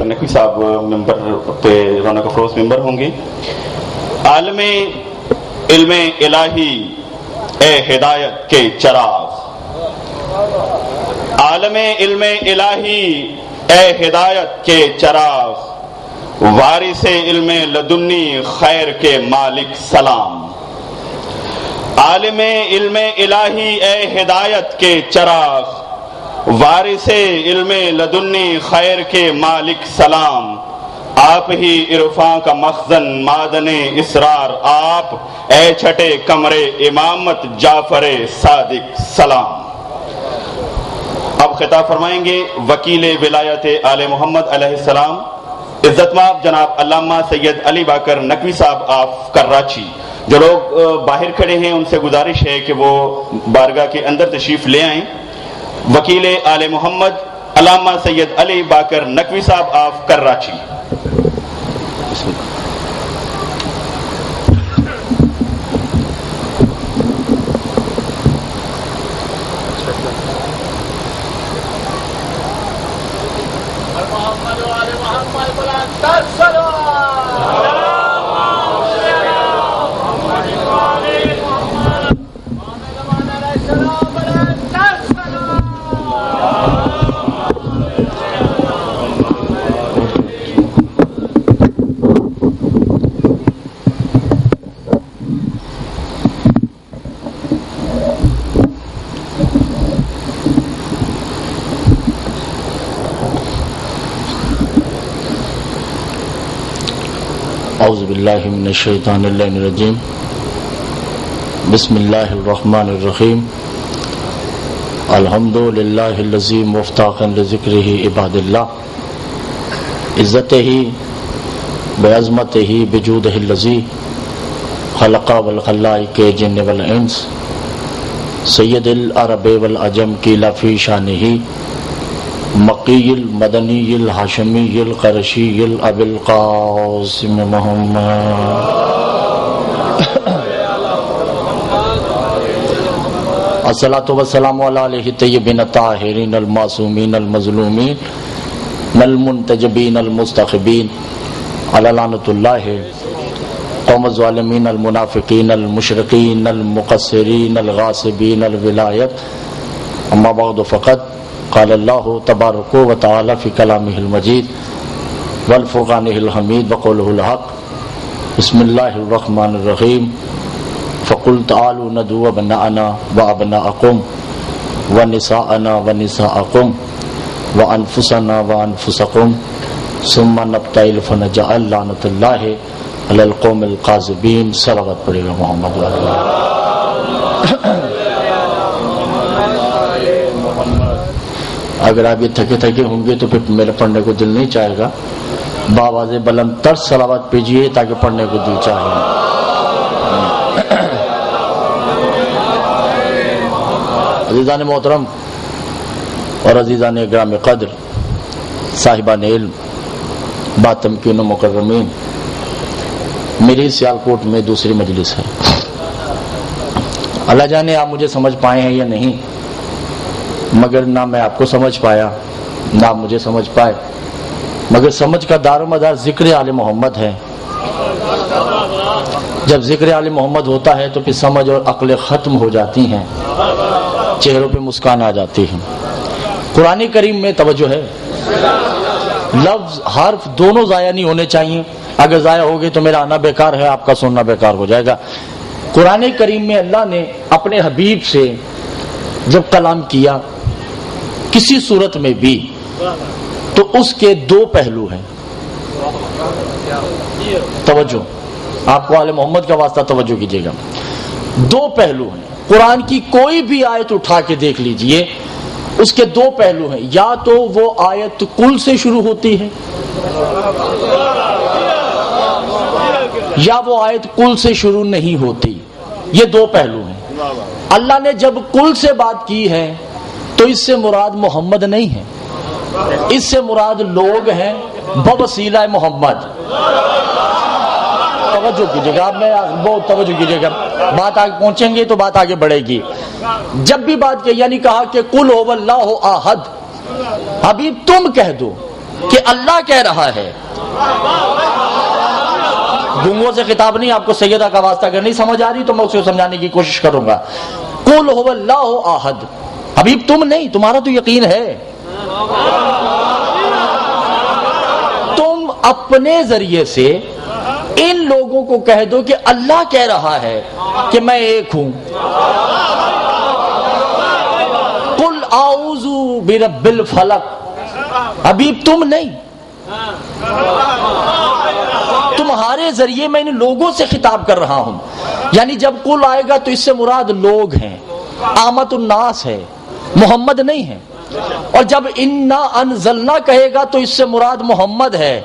نقوی صاحب ممبر پہ رونق افروز ممبر ہوں گے۔ عالم علم الہی اے ہدایت کے چراغ، عالم علم الہی اے ہدایت کے چراغ، وارث علم لدنی خیر کے مالک سلام۔ عالم علم الہی اے ہدایت کے چراغ، وارث علم لدنی خیر کے مالک سلام۔ آپ ہی عرفاں کا مخزن معدن اسرار، آپ اے چھٹے کمرے امامت جعفر صادق سلام۔ اب خطاب فرمائیں گے وکیل ولایت آل محمد علیہ السلام، عزت مآب جناب علامہ سید علی باقر نقوی صاحب آف کراچی۔ جو لوگ باہر کھڑے ہیں ان سے گزارش ہے کہ وہ بارگاہ کے اندر تشریف لے آئیں۔ وکیل آل محمد علامہ سید علی باقر نقوی صاحب آف کراچی۔ اعوذ باللہ من الشیطان الرجیم، بسم اللہ الرحمن الرحیم، الحمد للہ الذی مفتاحا لذکرہ عباد اللہ، عزتہ بعظمتہ بجودہ الذی خلق والخلائق جن والانس، سید العرب والعجم کی لفی شانہ، مکی المدنی الہاشمی القرشی الابی القاسم محمد۔ الصلاۃ والسلام علی آلہ الطیبین الطاہرین المعصومین المظلومین المنتجبین المستخبین، علی لعنۃ اللہ قوم الظالمین المنافقین المشرکین المقصرین الغاصبین الولایت۔ اما بعد فقط قال اللہ تبارک و تعالی فی کلامہ المجید والفرقانہ الحمید وقولہ الحق۔ بسم اللہ الرحمن الرحیم، فقل تعالوا ندعو ابناءنا وابناءکم ونساءنا ونساءکم وانفسنا وانفسکم ثم نبتہل فنجعل لعنۃ اللہ علی القوم الکاذبین۔ صلوات پڑھے گا محمد اگر آپ یہ تھکے تھکے ہوں گے تو پھر میرے پڑھنے کو دل نہیں چاہے گا، باواز بلند تر صلوات پیجئے تاکہ پڑھنے کو دل چاہے۔ عزیزان محترم اور عزیزان گرام قدر، صاحبان علم، باتمکین و مکرمین، میری سیالکوٹ میں دوسری مجلس ہے۔ اللہ جانے آپ مجھے سمجھ پائے ہیں یا نہیں، مگر نہ میں آپ کو سمجھ پایا نہ آپ مجھے سمجھ پائے، مگر سمجھ کا دار و مدار ذکر آل محمد ہے۔ جب ذکر آل محمد ہوتا ہے تو پھر سمجھ اور عقل ختم ہو جاتی ہیں، چہروں پہ مسکان آ جاتی ہے۔ قرآن کریم میں توجہ ہے، لفظ حرف دونوں ضائع نہیں ہونے چاہیے، اگر ضائع ہو گئے تو میرا آنا بیکار ہے، آپ کا سننا بیکار ہو جائے گا۔ قرآن کریم میں اللہ نے اپنے حبیب سے جب کلام کیا کسی صورت میں بھی تو اس کے دو پہلو ہیں۔ توجہ، آپ کو آل محمد کا واسطہ توجہ کیجیے گا، دو پہلو ہیں۔ قرآن کی کوئی بھی آیت اٹھا کے دیکھ لیجئے، اس کے دو پہلو ہیں، یا تو وہ آیت کل سے شروع ہوتی ہے یا وہ آیت کل سے شروع نہیں ہوتی، یہ دو پہلو ہیں۔ اللہ نے جب کل سے بات کی ہے تو اس سے مراد محمد نہیں ہے، اس سے مراد لوگ ہیں بوسیلہ محمد۔ توجہ کیجیے گا، میں بہت توجہ کیجیے گا، بات آگے پہنچیں گے تو بات آگے بڑھے گی۔ جب بھی بات کی یعنی کہا کہ قل هو اللہ احد، حبیب تم کہہ دو کہ اللہ کہہ رہا ہے. گنگوں سے خطاب نہیں, آپ کو سیدہ کا واسطہ اگر نہیں سمجھ آ رہی تو میں اسے سمجھانے کی کوشش کروں گا. قل هو اللہ احد, حبیب تم نہیں, تمہارا تو یقین ہے, تم اپنے ذریعے سے ان لوگوں کو کہہ دو کہ اللہ کہہ رہا ہے کہ میں ایک ہوں. قل اعوذ برب الفلق, حبیب تم نہیں, تمہارے ذریعے میں ان لوگوں سے خطاب کر رہا ہوں. یعنی جب قل آئے گا تو اس سے مراد لوگ ہیں, عامت الناس ہے, محمد نہیں ہے. اور جب انا انزلنا کہے گا تو اس سے مراد محمد ہے.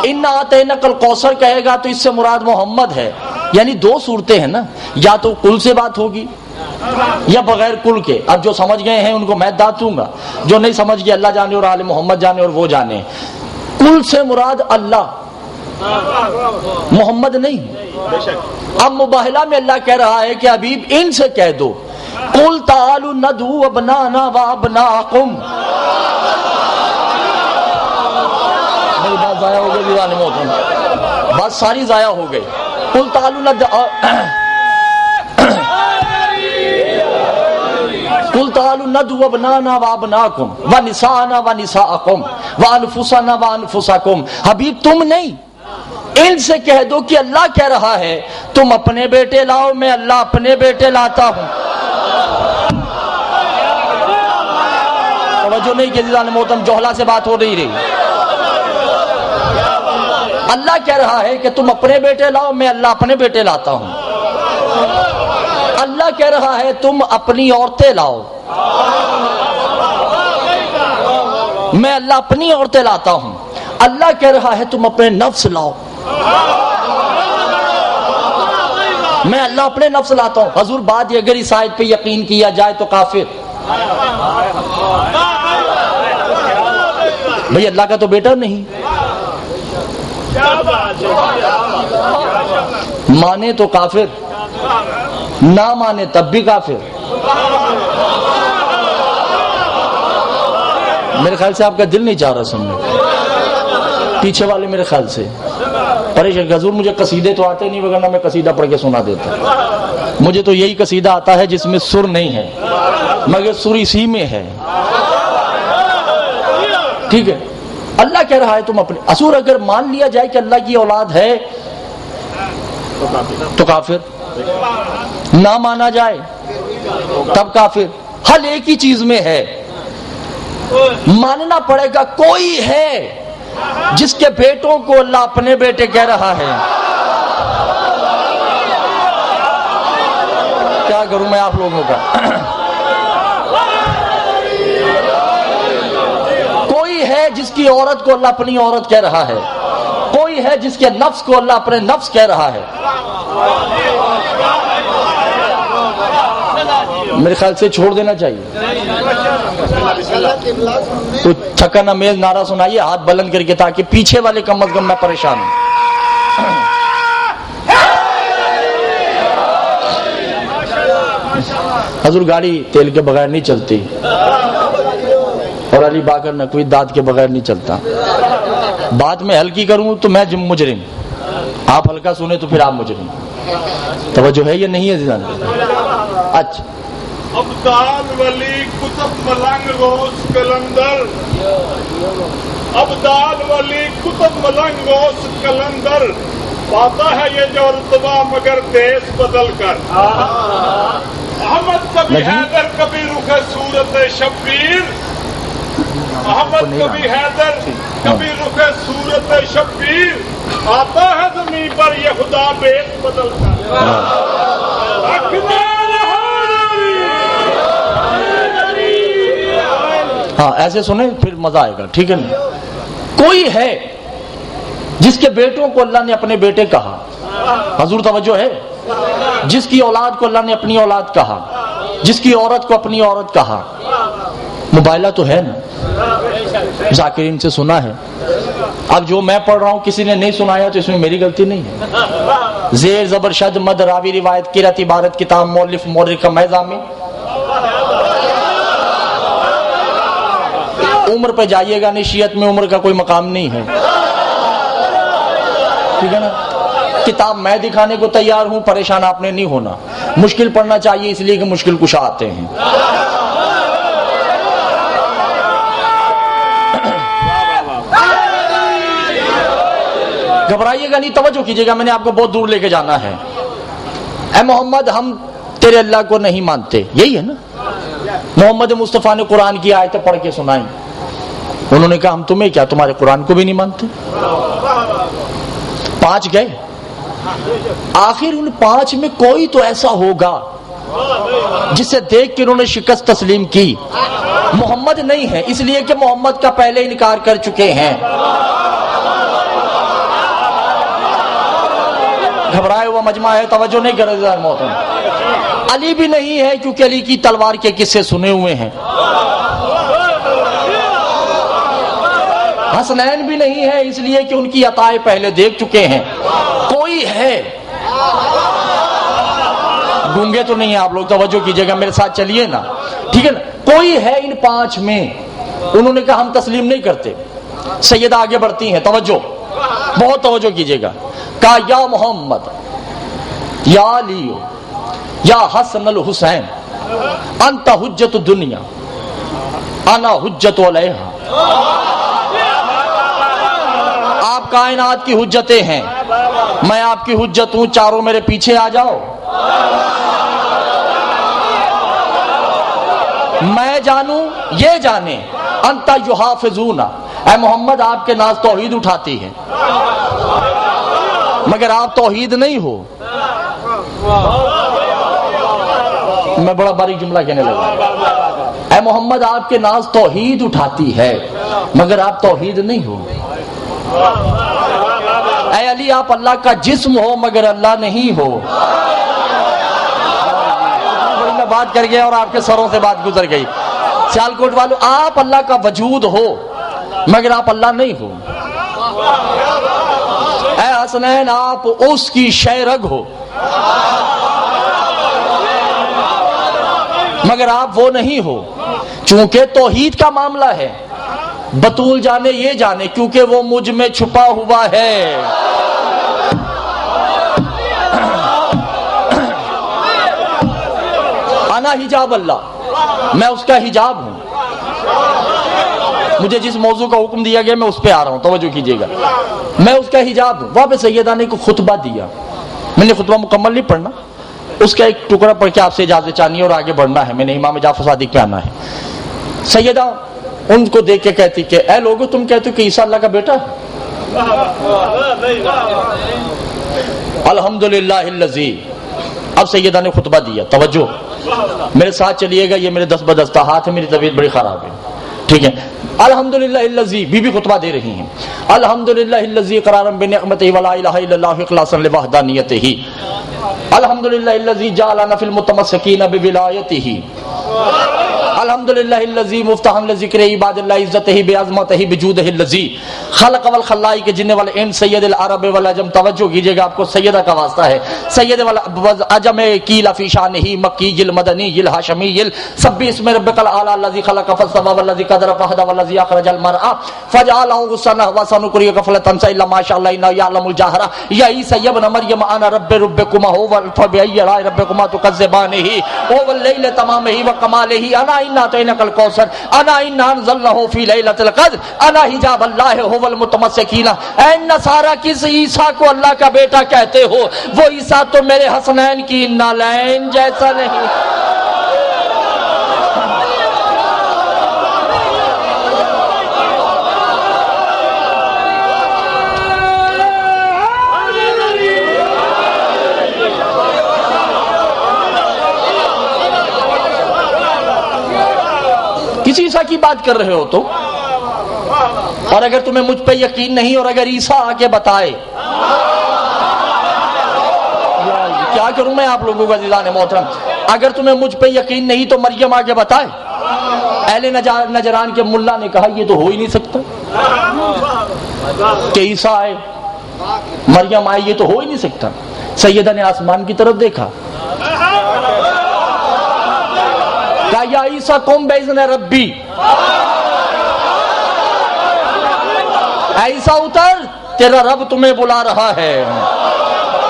انا اعطیناک الکوثر کہے گا تو اس سے مراد محمد ہے. یعنی دو صورتیں ہیں نا, یا تو قل سے بات ہوگی یا بغیر قل کے. اب جو سمجھ گئے ہیں ان کو میں داد دوں گا, جو نہیں سمجھ گئے اللہ جانے اور آل محمد جانے اور وہ جانے. قل سے مراد اللہ, محمد نہیں. اب مباہلہ میں اللہ کہہ رہا ہے کہ حبیب ان سے کہہ دو قل تعالوا ندعو ابنانا وابناکم. میری بات ضائع ہو گئی دیوان محترم, بات ساری ضائع ہو گئی. قل تعالوا ندعو قل تعالوا ندعو ابنانا وابناکم ونساءنا ونساءکم وانفسنا وانفسکم. حبیب تم نہیں, ان سے کہہ دو کہ اللہ کہہ رہا ہے تم اپنے بیٹے لاؤ, میں اللہ اپنے بیٹے لاتا ہوں. توجہ نہیں کہ دیوان محترم, جوہلا سے بات ہو نہیں رہی. اللہ کہہ رہا ہے کہ تم اپنے بیٹے لاؤ, میں اللہ اپنے بیٹے لاتا ہوں. اللہ کہہ رہا ہے تم اپنی عورتیں لاؤ, میں اللہ اپنی عورتیں لاتا ہوں. اللہ کہہ رہا ہے تم اپنے نفس لاؤ, میں اللہ اپنے نفس لاتا ہوں. حضور بات یہ, اگر اس آیت پہ یقین کیا جائے تو کافر. بھئی اللہ کا تو بیٹا نہیں, مانے تو کافر, نہ مانے تب بھی کافر. میرے خیال سے آپ کا دل نہیں چاہ رہا سننے, پیچھے والے میرے خیال سے پریشان. حضور مجھے قصیدے تو آتے نہیں, وگرنہ میں قصیدہ پڑھ کے سنا دیتا. مجھے تو یہی قصیدہ آتا ہے جس میں سر نہیں ہے, مگر سر اسی میں ہے. ٹھیک ہے, اللہ کہہ رہا ہے تم اپنے. اصور اگر مان لیا جائے کہ اللہ کی اولاد ہے تو کافر, نہ مانا جائے تب کافر. حل ایک ہی چیز میں ہے, ماننا پڑے گا کوئی ہے جس کے بیٹوں کو اللہ اپنے بیٹے کہہ رہا ہے. کیا کروں میں آپ لوگوں کا. کوئی ہے جس کی عورت کو اللہ اپنی عورت کہہ رہا ہے, کوئی ہے جس کے نفس کو اللہ اپنے نفس کہہ رہا ہے. میرے خیال سے چھوڑ دینا چاہیے. تو چھکن امیز نعرہ سنائیے ہاتھ بلند کر کے, تاکہ پیچھے والے کم از کم میں پریشان ہوں. حضور گاڑی تیل کے بغیر نہیں چلتی, اور علی باکر نقوی دانت کے بغیر نہیں چلتا. بات میں ہلکی کروں تو میں مجرم, آپ ہلکا سنیں تو پھر آپ مجرم. توجہ ہے یا نہیں ہے؟ اچھا, ابدال ولی کتب ملنگ روز کلندر, ابدال ولی کتب ملنگ روز کلندر, پاتا ہے یہ جو رتبہ مگر دیس بدل کر. احمد کبھی حیدر کبھی رخ صورت شبیر, احمد کبھی حیدر کبھی رخ صورت شبیر, آتا ہے زمین پر یہ خدا بیس بدل کر. ہاں ایسے سنیں پھر مزہ آئے گا, ٹھیک ہے نا. کوئی ہے جس کے بیٹوں کو اللہ نے اپنے بیٹے کہا. حضور توجہ ہے, جس کی اولاد کو اللہ نے اپنی اولاد کہا, جس کی عورت کو اپنی عورت کہا. مبالغہ تو ہے نا, ذاکرین سے سنا ہے. اب جو میں پڑھ رہا ہوں کسی نے نہیں سنایا تو اس میں میری غلطی نہیں ہے. زیر زبر شد مد راوی روایت قرأت عبارت کتاب مؤلف مورخ کا میزان میں عمر پہ جائیے گا نہیں، شیعت میں عمر کا کوئی مقام نہیں ہے، ٹھیک ہے نا؟ کتاب میں دکھانے کو تیار ہوں، پریشان آپ نے نہیں ہونا۔ مشکل پڑھنا چاہیے اس لیے کہ مشکل کشا آتے ہیں۔ گھبرائیے گا نہیں، توجہ کیجیے گا، میں نے آپ کو بہت دور لے کے جانا ہے۔ اے محمد، ہم تیرے اللہ کو نہیں مانتے، یہی ہے نا؟ محمد مصطفیٰ نے قرآن کی آیتیں پڑھ کے سنائیں، انہوں نے کہا ہم تمہیں کیا، تمہارے قرآن کو بھی نہیں مانتے۔ 5 گئے، آخر ان 5 میں کوئی تو ایسا ہوگا جسے دیکھ کے انہوں نے شکست تسلیم کی۔ محمد نہیں ہے، اس لیے کہ محمد کا پہلے انکار کر چکے ہیں۔ گھبرائے ہوا مجمع ہے، توجہ نہیں کر رہے محترم۔ علی بھی نہیں ہے کیونکہ علی کی تلوار کے قصے سنے ہوئے ہیں۔ حسنین بھی نہیں ہے اس لیے کہ ان کی عطائیں پہلے دیکھ چکے ہیں۔ کوئی ہے، گونگے تو نہیں ہیں آپ لوگ، توجہ کیجئے گا، میرے ساتھ چلیے نا، ٹھیک ہے نا؟ کوئی ہے ان 5 میں، انہوں نے کہا ہم تسلیم نہیں کرتے۔ سیدہ آگے بڑھتی ہیں، توجہ، بہت توجہ کیجئے گا، کہا یا محمد، یا علی، یا حسن الحسین، انت حجت الدنیا انا حجت علیہا۔ آپ کائنات کی حجتیں ہیں، میں آپ کی حجت ہوں، چاروں میرے پیچھے آ جاؤ۔ میں جانوں، یہ جانے، انت یحافظون، اے محمد آپ کے ناز توحید اٹھاتی ہے مگر آپ توحید نہیں ہو۔ میں بڑا باریک جملہ کہنے لگا، اے محمد آپ کے ناز توحید اٹھاتی ہے مگر آپ توحید نہیں ہو۔ اے علی آپ اللہ کا جسم ہو مگر اللہ نہیں ہو۔ میں بات کر گیا اور آپ کے سروں سے بات گزر گئی۔ سیالکوٹ والوں، آپ اللہ کا وجود ہو مگر آپ اللہ نہیں ہو۔ اے حسنین آپ اس کی شیرگ ہو مگر آپ وہ نہیں ہو۔ چونکہ توحید کا معاملہ ہے، بطول جانے یہ جانے، کیونکہ وہ مجھ میں چھپا ہوا ہے۔ انا حجاب اللہ، میں اس کا حجاب ہوں۔ مجھے جس موضوع کا حکم دیا گیا میں اس پہ آ رہا ہوں، توجہ کیجیے گا، میں اس کا حجاب ہوں۔ وہاں پہ سیدہ نے کو خطبہ دیا، میں نے خطبہ مکمل نہیں پڑھنا، اس کا ایک ٹکڑا پڑھ کے آپ سے اجازت چاہنی ہے اور آگے بڑھنا ہے، میں نے امام جعفر صادق پہ آنا ہے۔ سیدہ ان کو دیکھ کے کہتی کہ اے لوگو، تم کہتے ہو کہ عیسیٰ اللہ کا بیٹا ہے؟ الحمدللہ الذی، اب سیدہ نے خطبہ دیا، توجہ میرے ساتھ چلیے گا، یہ میرے دست بدستہ ہاتھ ہے، میری طبیعت بڑی خراب ہے، ٹھیک ہے؟ الحمدللہ الذی، بی بی خطبہ دے رہی ہیں، الحمدللہ الذی قرارا بنعمتہ ولا الہ الا اللہ اخلاصا لوحدانیتہ، الحمدللہ الذی جعلنا فی المتمسکین بولایتہ، الحمدللہ الذی مفتاحا لذکر عباد اللہ عزتہ بعظمتہ بجودہ الذی خلق والخلائق جن والانس سید العرب والعجم۔ توجہ کیجئے گا، آپ کو سیدہ کا واسطہ ہے۔ سید والعجم قیل فی شانہ مکی المدنی الہاشمی سبح اسم ربک الاعلی الذی خلق فسوى والذی قدر فہدى والذی اخرج المرعى فجعلہ غثاء وسنقرئک فلا تنسى الا ما شاء اللہ انہ یعلم الجہر یا عیسی ابن مریم انا ربکما هو فبأي آلاء ربکما تکذبان هو الليل تمامہ وکمالہ انا انا اعطیناک الکوثر انا انا انزلناہ فی لیلۃ القدر انا حجاب اللہ هو المتمسکین۔ اے نصارہ، کس عیسیٰ کو اللہ کا بیٹا کہتے ہو؟ وہ عیسیٰ تو میرے حسنین کی نالین جیسا نہیں۔ کسی عیسیٰ کی بات کر رہے ہو تو، اور اگر تمہیں مجھ پہ یقین نہیں اور اگر عیسیٰ آ کے بتائے، کیا کروں میں آپ لوگوں کا عزیزان محترم، اگر تمہیں مجھ پہ یقین نہیں تو مریم آ کے بتائے۔ اہل نجران کے ملا نے کہا یہ تو ہو ہی نہیں سکتا کہ عیسیٰ آئے، مریم آئے، یہ تو ہو ہی نہیں سکتا۔ سیدہ نے آسمان کی طرف دیکھا، کہا یا عیسیٰ قم بإذن ربی، عیسیٰ اتر تیرا رب تمہیں بلا رہا ہے،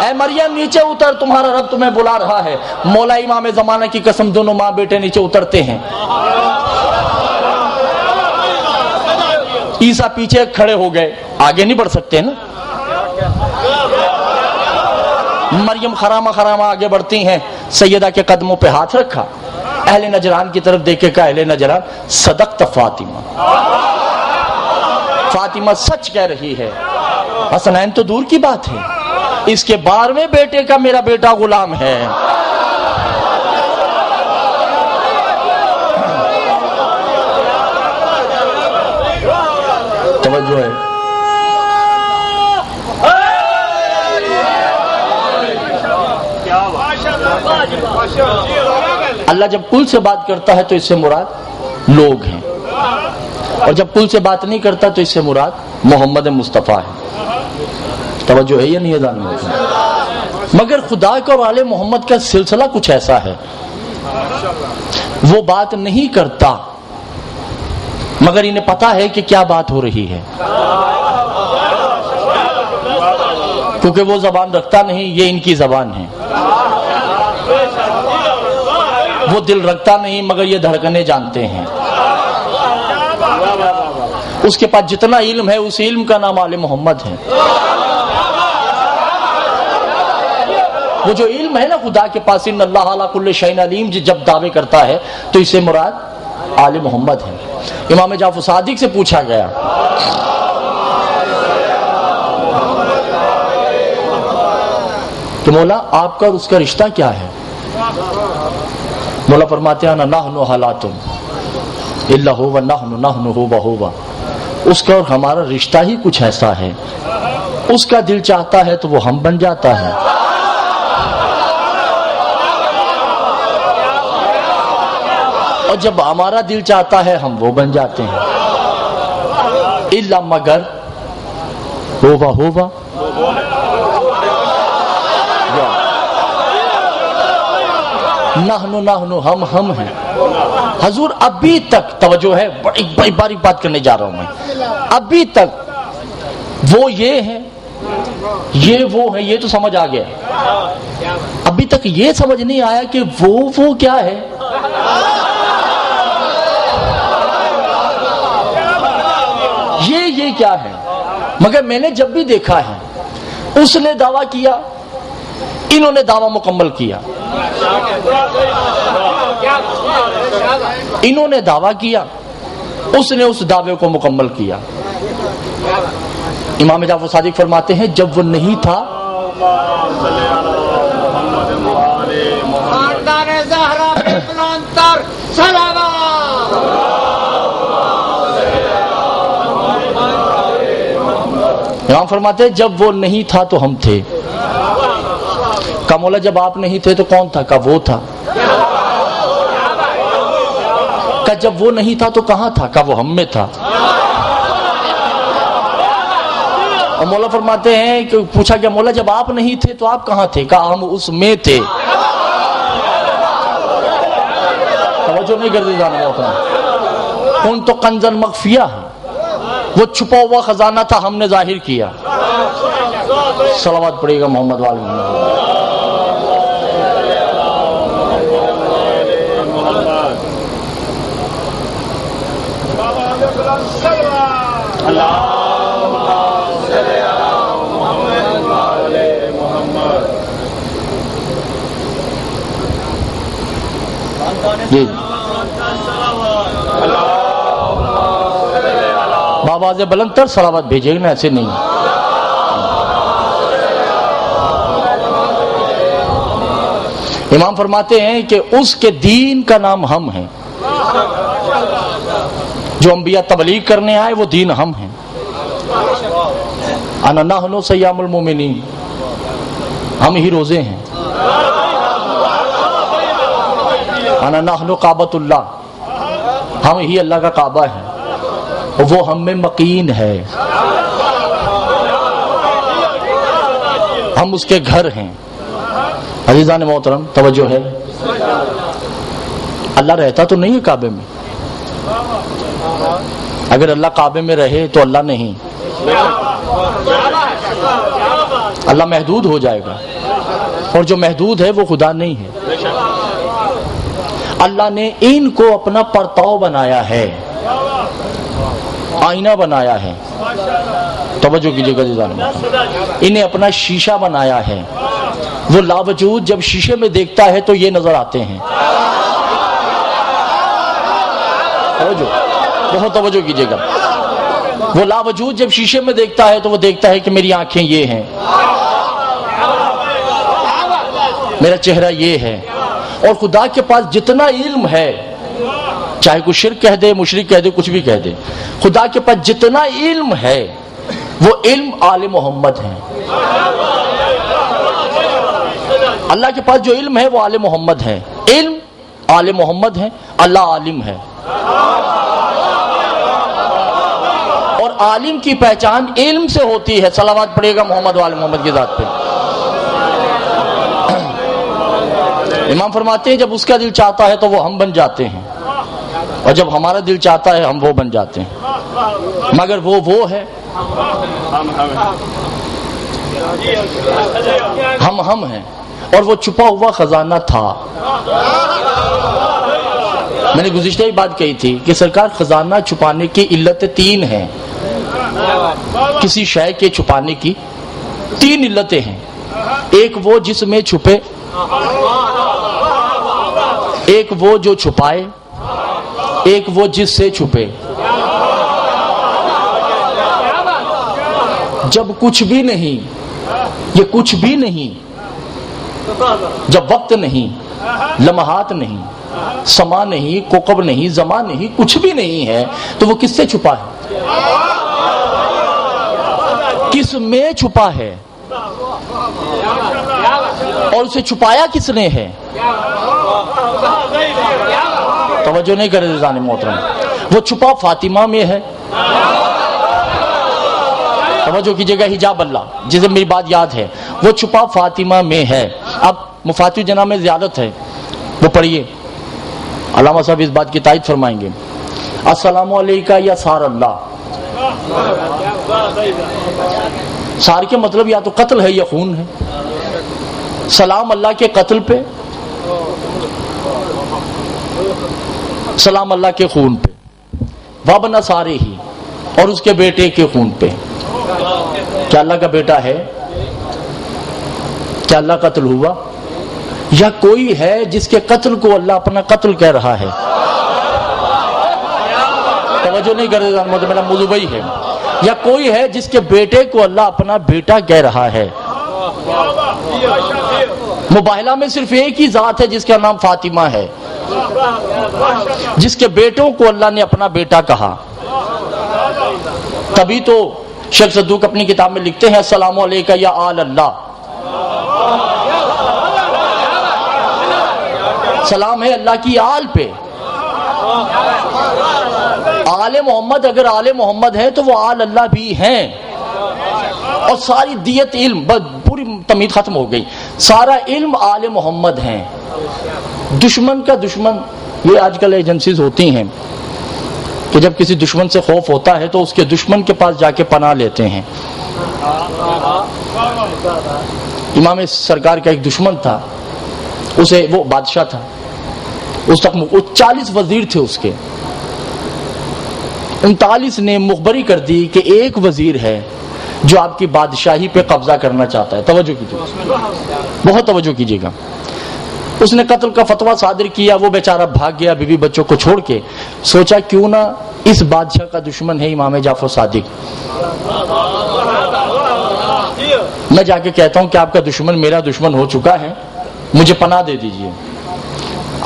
اے مریم نیچے اتر تمہارا رب تمہیں بلا رہا ہے۔ مولا امام زمانہ کی قسم دونوں ماں بیٹے نیچے اترتے ہیں، عیسیٰ پیچھے کھڑے ہو گئے، آگے نہیں بڑھ سکتے نا، مریم خرامہ خرامہ آگے بڑھتی ہیں، سیدہ کے قدموں پہ ہاتھ رکھا، اہل نجران کی طرف دیکھ کے کہا اہل نجران صدقت فاطمہ، فاطمہ سچ کہہ رہی ہے، حسنین تو دور کی بات ہے، اس کے 12ویں بیٹے کا میرا بیٹا غلام ہے۔ توجہ ہے، اللہ جب کل سے بات کرتا ہے تو اس سے مراد لوگ ہیں، اور جب کل سے بات نہیں کرتا تو اس سے مراد محمد مصطفیٰ ہے۔ توجہ ہے یا نہیں ہے جان میں؟ مگر خدا کا اور آل محمد کا سلسلہ کچھ ایسا ہے، وہ بات نہیں کرتا مگر انہیں پتا ہے کہ کیا بات ہو رہی ہے، کیونکہ وہ زبان رکھتا نہیں، یہ ان کی زبان ہے، وہ دل رکھتا نہیں مگر یہ دھڑکنے جانتے ہیں، اس کے پاس جتنا علم ہے اس علم کا نام آل محمد ہے۔ وہ جو علم ہے نا خدا کے پاس، ان اللہ علی کل شیء علیم، جب دعوے کرتا ہے تو اس سے مراد آل محمد ہے۔ امام جعفر صادق سے پوچھا گیا کہ مولا آپ کا اور اس کا رشتہ کیا ہے؟ مولا فرماتے ہیں نحن حالاتن الا هو نحن هو، اس کا اور ہمارا رشتہ ہی کچھ ایسا ہے، اس کا دل چاہتا ہے تو وہ ہم بن جاتا ہے، اور جب ہمارا دل چاہتا ہے ہم وہ بن جاتے ہیں، الا مگر ہوا نحن ہم ہیں۔ حضور ابھی تک توجہ ہے، بڑی باریک بات کرنے جا رہا ہوں میں، ابھی تک وہ یہ ہے یہ وہ ہے یہ تو سمجھ آ گیا، ابھی تک یہ سمجھ نہیں آیا کہ وہ کیا ہے۔ یہ کیا ہے؟ مگر میں نے جب بھی دیکھا ہے اس نے دعویٰ کیا، انہوں نے دعویٰ مکمل کیا، انہوں نے دعویٰ کیا، اس نے اس دعوے کو مکمل کیا۔ امام جعفر صادق فرماتے ہیں جب وہ نہیں تھا امام فرماتے ہیں جب وہ نہیں تھا تو ہم تھے۔ کہا مولا جب آپ نہیں تھے تو کون تھا؟ کہا وہ تھا۔ کہا جب وہ نہیں تھا تو کہاں تھا؟ کہا وہ ہم میں تھا۔ اور مولا فرماتے ہیں کہ پوچھا گیا مولا جب آپ نہیں تھے تو آپ کہاں تھے؟ کہا ہم اس میں تھے۔ توجہ نہیں کرتے جانا ہوتا، ان تو کنزن مخفیہ ہے، وہ چھپا ہوا خزانہ تھا ہم نے ظاہر کیا۔ صلوات پڑھیے گا محمد والی محمد۔ جی بآواز بلند تر صلوات بھیجے گا نا، ایسے نہیں۔ امام فرماتے ہیں کہ اس کے دین کا نام ہم ہیں، جو انبیاء تبلیغ کرنے آئے وہ دین ہم ہیں۔ انا نحن صیام المومنین، ہم ہی روزے ہیں۔ انا نحن کعبۃ اللہ، ہم ہی اللہ کا کعبہ ہے، وہ ہم میں مقین ہے، ہم اس کے گھر ہیں۔ عزیزان محترم توجہ ہے، اللہ رہتا تو نہیں ہے کعبے میں، اگر اللہ کعبے میں رہے تو اللہ نہیں، اللہ محدود ہو جائے گا، اور جو محدود ہے وہ خدا نہیں ہے۔ اللہ نے ان کو اپنا پرتاؤ بنایا ہے، آئینہ بنایا ہے، توجہ کیجیے گا جزاک اللہ، انہیں اپنا شیشہ بنایا ہے، وہ لاوجود جب شیشے میں دیکھتا ہے تو یہ نظر آتے ہیں۔ توجہ، بہت توجہ کیجیے گا، وہ لاوجود جب شیشے میں دیکھتا ہے تو وہ دیکھتا ہے کہ میری آنکھیں یہ ہیں، میرا چہرہ یہ ہے۔ اور خدا کے پاس جتنا علم ہے، چاہے کوئی شرک کہہ دے، مشرک کہہ دے، کچھ بھی کہہ دے، خدا کے پاس جتنا علم ہے وہ علم آل محمد ہے۔ اللہ کے پاس جو علم ہے وہ آل محمد ہے، علم آل محمد ہے، اللہ عالم ہے۔ اور عالم کی پہچان علم سے ہوتی ہے۔ صلوات پڑھے گا محمد و آل محمد کی ذات پہ۔ امام فرماتے ہیں جب اس کا دل چاہتا ہے تو وہ ہم بن جاتے ہیں، اور جب ہمارا دل چاہتا ہے ہم وہ بن جاتے ہیں، مگر وہ ہے، ہم ہیں۔ اور وہ چھپا ہوا خزانہ تھا۔ میں نے گزشتہ ہی بات کہی تھی کہ سرکار خزانہ چھپانے کی علتیں 3 ہیں، کسی شے کے چھپانے کی 3 علتیں ہیں۔ ایک وہ جس میں چھپے، ایک وہ جو چھپائے، ایک وہ جس سے چھپے۔ جب کچھ بھی نہیں، یہ کچھ بھی نہیں، جب وقت نہیں، لمحات نہیں، سما نہیں، کوکب نہیں، زمان نہیں، کچھ بھی نہیں ہے تو وہ کس سے چھپا ہے؟ کس میں چھپا ہے؟ اور اسے چھپایا کس نے ہے؟ توجہ نہیں کرے رضان محترم۔ وہ چھپا فاطمہ میں ہے، توجہ کیجئے گا، حجاب اللہ جسے میری بات یاد ہے، وہ چھپا فاطمہ میں ہے۔ اب مفاتیح جناح میں زیادت ہے، وہ پڑھیے، علامہ صاحب اس بات کی تائید فرمائیں گے۔ السلام علیکہ یا سار اللہ، سار کے مطلب یا تو قتل ہے یا خون ہے، سلام اللہ کے قتل پہ، سلام اللہ کے خون پہ، وابن سارے ہی، اور اس کے بیٹے کے خون پہ۔ کیا اللہ کا بیٹا ہے؟ کیا اللہ قتل ہوا؟ یا کوئی ہے جس کے قتل کو اللہ اپنا قتل کہہ رہا ہے؟ توجہ نہیں کر رہے، میرا موضوع وہی ہے۔ یا کوئی ہے جس کے بیٹے کو اللہ اپنا بیٹا کہہ رہا ہے؟ مباہلہ میں صرف ایک ہی ذات ہے جس کا نام فاطمہ ہے، جس کے بیٹوں کو اللہ نے اپنا بیٹا کہا۔ تبھی تو شیخ صدوق اپنی کتاب میں لکھتے ہیں السلام علیکہ یا آل اللہ، سلام ہے اللہ کی آل پہ۔ آل محمد اگر آل محمد ہے تو وہ آل اللہ بھی ہیں، اور ساری دیت علم، پوری تمہید ختم ہو گئی، سارا علم آل محمد ہیں۔ دشمن کا دشمن، یہ آج کل ایجنسیز ہوتی ہیں کہ جب کسی دشمن سے خوف ہوتا ہے تو اس کے دشمن کے پاس جا کے پناہ لیتے ہیں۔ امام سرکار کا ایک دشمن تھا، اسے وہ بادشاہ تھا، اس تک 40 وزیر تھے اس کے، 39 نے مخبری کر دی کہ ایک وزیر ہے جو آپ کی بادشاہی پہ قبضہ کرنا چاہتا ہے۔ توجہ کیجیے، بہت توجہ کیجیے گا۔ اس نے قتل کا فتویٰ صادر کیا، وہ بیچارہ بھاگ گیا بیوی بچوں کو چھوڑ کے، سوچا کیوں نہ اس بادشاہ کا دشمن ہے امام جعفر صادق، میں جا کے کہتا ہوں کہ آپ کا دشمن میرا دشمن ہو چکا ہے، مجھے پناہ دے دیجئے۔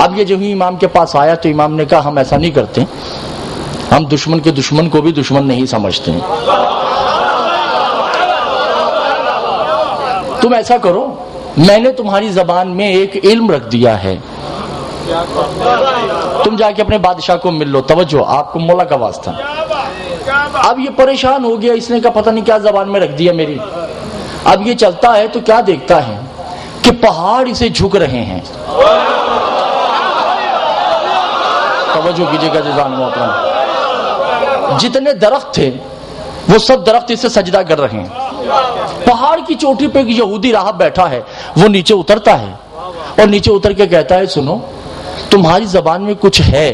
اب یہ جو ہی امام کے پاس آیا تو امام نے کہا ہم ایسا نہیں کرتے، ہم دشمن کے دشمن کو بھی دشمن نہیں سمجھتے، تم ایسا کرو، میں نے تمہاری زبان میں ایک علم رکھ دیا ہے، تم جا کے اپنے بادشاہ کو مل لو۔ توجہ، آپ کو مولا کا واسطہ۔ اب یہ پریشان ہو گیا، اس نے کہا پتہ نہیں کیا زبان میں رکھ دیا میری۔ اب یہ چلتا ہے تو کیا دیکھتا ہے کہ پہاڑ اسے جھک رہے ہیں۔ توجہ کیجیے گا جزان محترم، جتنے درخت تھے وہ سب درخت اسے سجدہ کر رہے ہیں. پہاڑ کی چوٹی پہ ایک یہودی راہب بیٹھا ہے, وہ نیچے اترتا ہے اور نیچے اتر کے کہتا ہے سنو, تمہاری زبان میں کچھ ہے,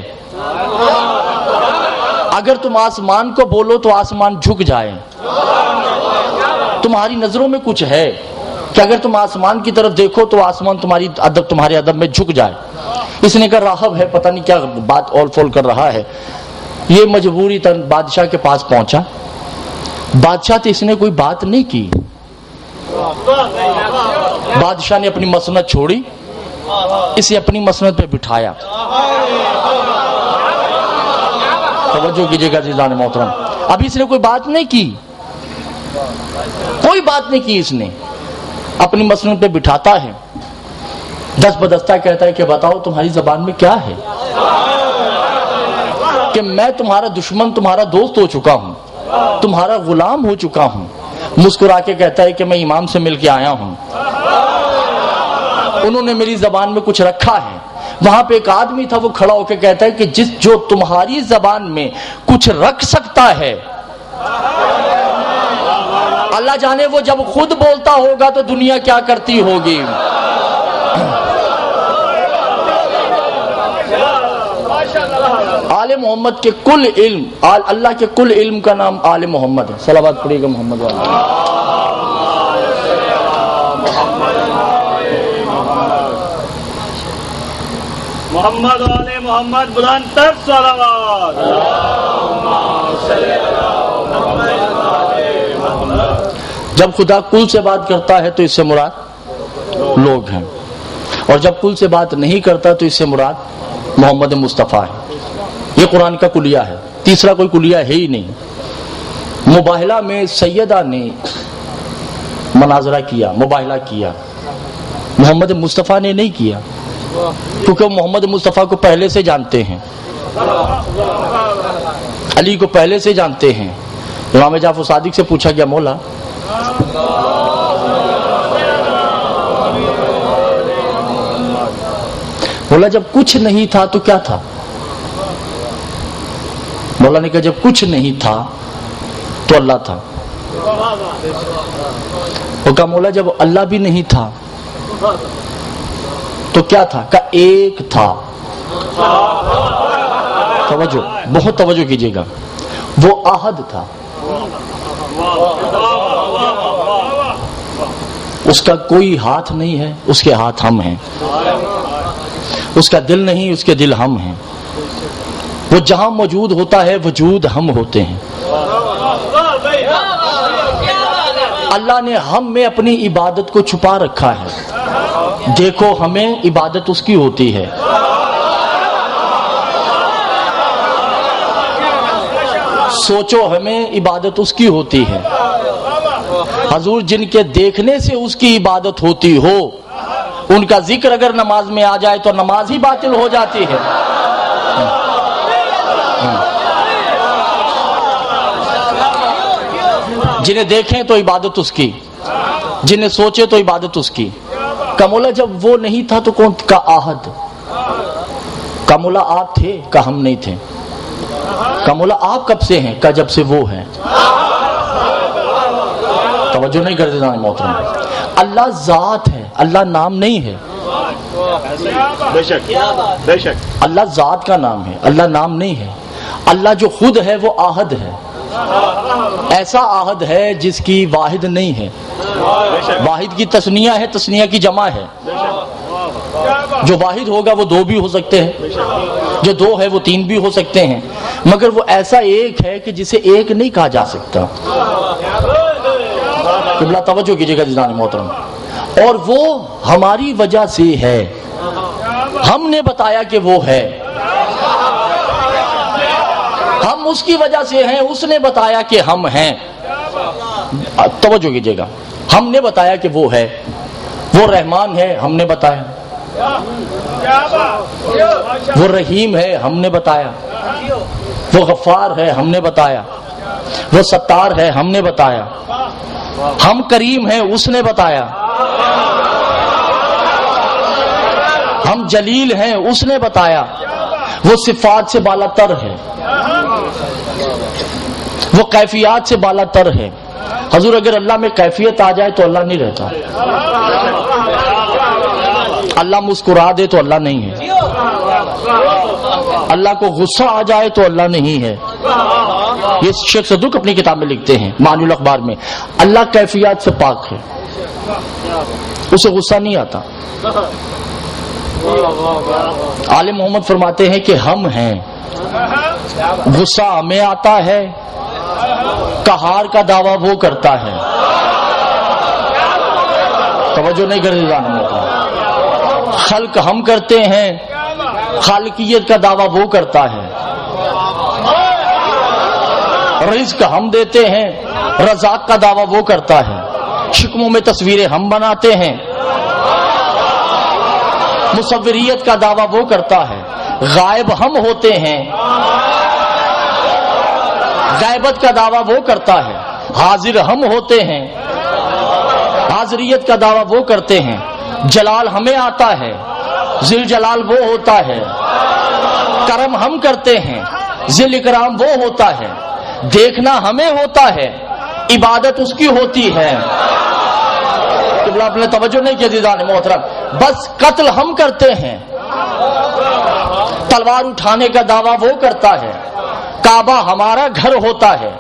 اگر تم آسمان کو بولو تو آسمان جھک جائے. تمہاری نظروں میں کچھ ہے کہ اگر تم آسمان کی طرف دیکھو تو آسمان تمہارے ادب میں جھک جائے. اس نے کہا راہب ہے, پتہ نہیں کیا بات اول فول کر رہا ہے. یہ مجبوری تن بادشاہ کے پاس پہنچا. بادشاہ تو اس نے کوئی بات نہیں کی. بادشاہ نے اپنی مسند چھوڑی, اسے اپنی مسند پہ بٹھایا. توجہ کیجیے گا عزیزان محترم, ابھی اس نے کوئی بات نہیں کی, کوئی بات نہیں کی. اس نے اپنی مسند پہ بٹھاتا ہے, دست بدستہ کہتا ہے کہ بتاؤ تمہاری زبان میں کیا ہے, کہ میں تمہارا دشمن تمہارا دوست ہو چکا ہوں, تمہارا غلام ہو چکا ہوں. مسکرا کے کہتا ہے کہ میں امام سے مل کے آیا ہوں, انہوں نے میری زبان میں کچھ رکھا ہے. وہاں پہ ایک آدمی تھا, وہ کھڑا ہو کے کہتا ہے کہ جو تمہاری زبان میں کچھ رکھ سکتا ہے, اللہ جانے وہ جب خود بولتا ہوگا تو دنیا کیا کرتی ہوگی. آل محمد کے کل علم, اللہ کے کل علم کا نام آل محمد ہے. صلوات پڑھیے گا محمد والا. محمد والے محمد بلند تر صلوات. جب خدا کل سے بات کرتا ہے تو اس سے مراد لوگ ہیں, اور جب کل سے بات نہیں کرتا تو اس سے مراد محمد مصطفیٰ ہے. یہ قرآن کا کلیہ ہے, تیسرا کوئی کلیہ ہے ہی نہیں. مباہلہ میں سیدہ نے مناظرہ کیا, مباہلہ کیا, محمد مصطفیٰ نے نہیں کیا, کیونکہ وہ محمد مصطفیٰ کو پہلے سے جانتے ہیں, علی کو پہلے سے جانتے ہیں. امام جعفر صادق سے پوچھا گیا مولا مولا جب کچھ نہیں تھا تو کیا تھا؟ مولا نے کہا جب کچھ نہیں تھا تو اللہ تھا. وہ کہا مولا جب اللہ بھی نہیں تھا تو کیا تھا؟ کہا ایک تھا. توجہ, بہت توجہ کیجیے گا. وہ احد تھا, اس کا کوئی ہاتھ نہیں ہے, اس کے ہاتھ ہم ہیں. اس کا دل نہیں, اس کے دل ہم ہیں. وہ جہاں موجود ہوتا ہے وجود ہم ہوتے ہیں. اللہ نے ہم میں اپنی عبادت کو چھپا رکھا ہے. دیکھو ہمیں عبادت اس کی ہوتی ہے. سوچو ہمیں عبادت اس کی ہوتی ہے. حضور جن کے دیکھنے سے اس کی عبادت ہوتی ہو, ان کا ذکر اگر نماز میں آ جائے تو نماز ہی باطل ہو جاتی ہے. جنہیں دیکھیں تو عبادت اس کی, جنہیں سوچے تو عبادت اس کی. کمولا جب وہ نہیں تھا تو کون کا آہد؟ کمولا آپ تھے کا ہم نہیں تھے. کمولا آپ کب سے ہیں کا جب سے وہ ہیں. توجہ نہیں کرتے جانے محترم. اللہ ذات ہے, اللہ نام نہیں ہے. بے شک بے شک, اللہ ذات کا نام ہے, اللہ نام نہیں ہے. اللہ جو خود ہے وہ آہد ہے. ایسا آہد ہے جس کی واحد نہیں ہے. واحد کی تثنیہ ہے, تثنیہ کی جمع ہے. جو واحد ہوگا وہ دو بھی ہو سکتے ہیں, جو دو ہے وہ تین بھی ہو سکتے ہیں, مگر وہ ایسا ایک ہے کہ جسے ایک نہیں کہا جا سکتا. قبلہ توجہ کیجیے گا جناب محترم. اور وہ ہماری وجہ سے ہے, ہم نے بتایا کہ وہ ہے. ہم اس کی وجہ سے ہیں, اس نے بتایا کہ ہم ہیں. توجہ کیجیے گا, ہم نے بتایا کہ وہ ہے. وہ رحمان ہے, ہم نے بتایا. وہ رحیم ہے, ہم نے بتایا. وہ غفار ہے, ہم نے بتایا. وہ ستار ہے, ہم نے بتایا. ہم کریم ہیں, اس نے بتایا. ہم جلیل ہیں, اس نے بتایا. وہ صفات سے بالا تر ہے, وہ کیفیات سے بالا تر ہے. حضور اگر اللہ میں کیفیت آ جائے تو اللہ نہیں رہتا. اللہ مسکرا دے تو اللہ نہیں ہے. اللہ کو غصہ آ جائے تو اللہ نہیں ہے. یہ شیخ صدوق اپنی کتاب میں لکھتے ہیں معانی الاخبار میں. اللہ کیفیات سے پاک ہے, اسے غصہ نہیں آتا. عالم محمد فرماتے ہیں کہ ہم ہیں, غصہ ہمیں آتا ہے, قہار کا دعویٰ وہ کرتا ہے. توجہ نہیں کرتے جاننے کا. خلق ہم کرتے ہیں, خالقیت کا دعویٰ وہ کرتا ہے. رزق ہم دیتے ہیں, رزاق کا دعویٰ وہ کرتا ہے. شکموں میں تصویریں ہم بناتے ہیں, مصوریت کا دعویٰ وہ کرتا ہے. غائب ہم ہوتے ہیں, غیبت کا دعویٰ وہ کرتا ہے. حاضر ہم ہوتے ہیں, حاضریت کا دعویٰ وہ کرتے ہیں. جلال ہمیں آتا ہے, ذل جلال وہ ہوتا ہے. کرم ہم کرتے ہیں, ذل اکرام وہ ہوتا ہے. دیکھنا ہمیں ہوتا ہے, عبادت اس کی ہوتی ہے. آپ نے توجہ نہیں کیا دیدان محترم. بس قتل ہم کرتے ہیں, تلوار اٹھانے کا دعویٰ وہ کرتا ہے. کعبہ ہمارا گھر ہوتا ہے,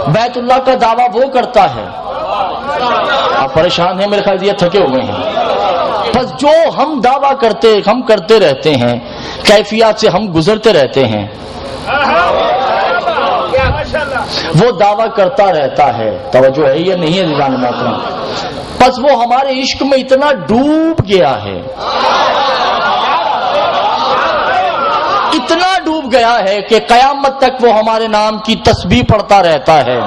بیت اللہ کا دعویٰ وہ کرتا ہے. آپ پریشان ہیں میرے خیال یہ تھکے ہوئے ہیں. بس جو ہم دعویٰ کرتے رہتے ہیں, کیفیات سے ہم گزرتے رہتے ہیں, وہ دعویٰ کرتا رہتا ہے. توجہ ہے یا نہیں ہے جان محترم؟ بس وہ ہمارے عشق میں اتنا ڈوب گیا ہے, اتنا ڈوب گیا ہے کہ قیامت تک وہ ہمارے نام کی تسبیح پڑھتا رہتا ہے.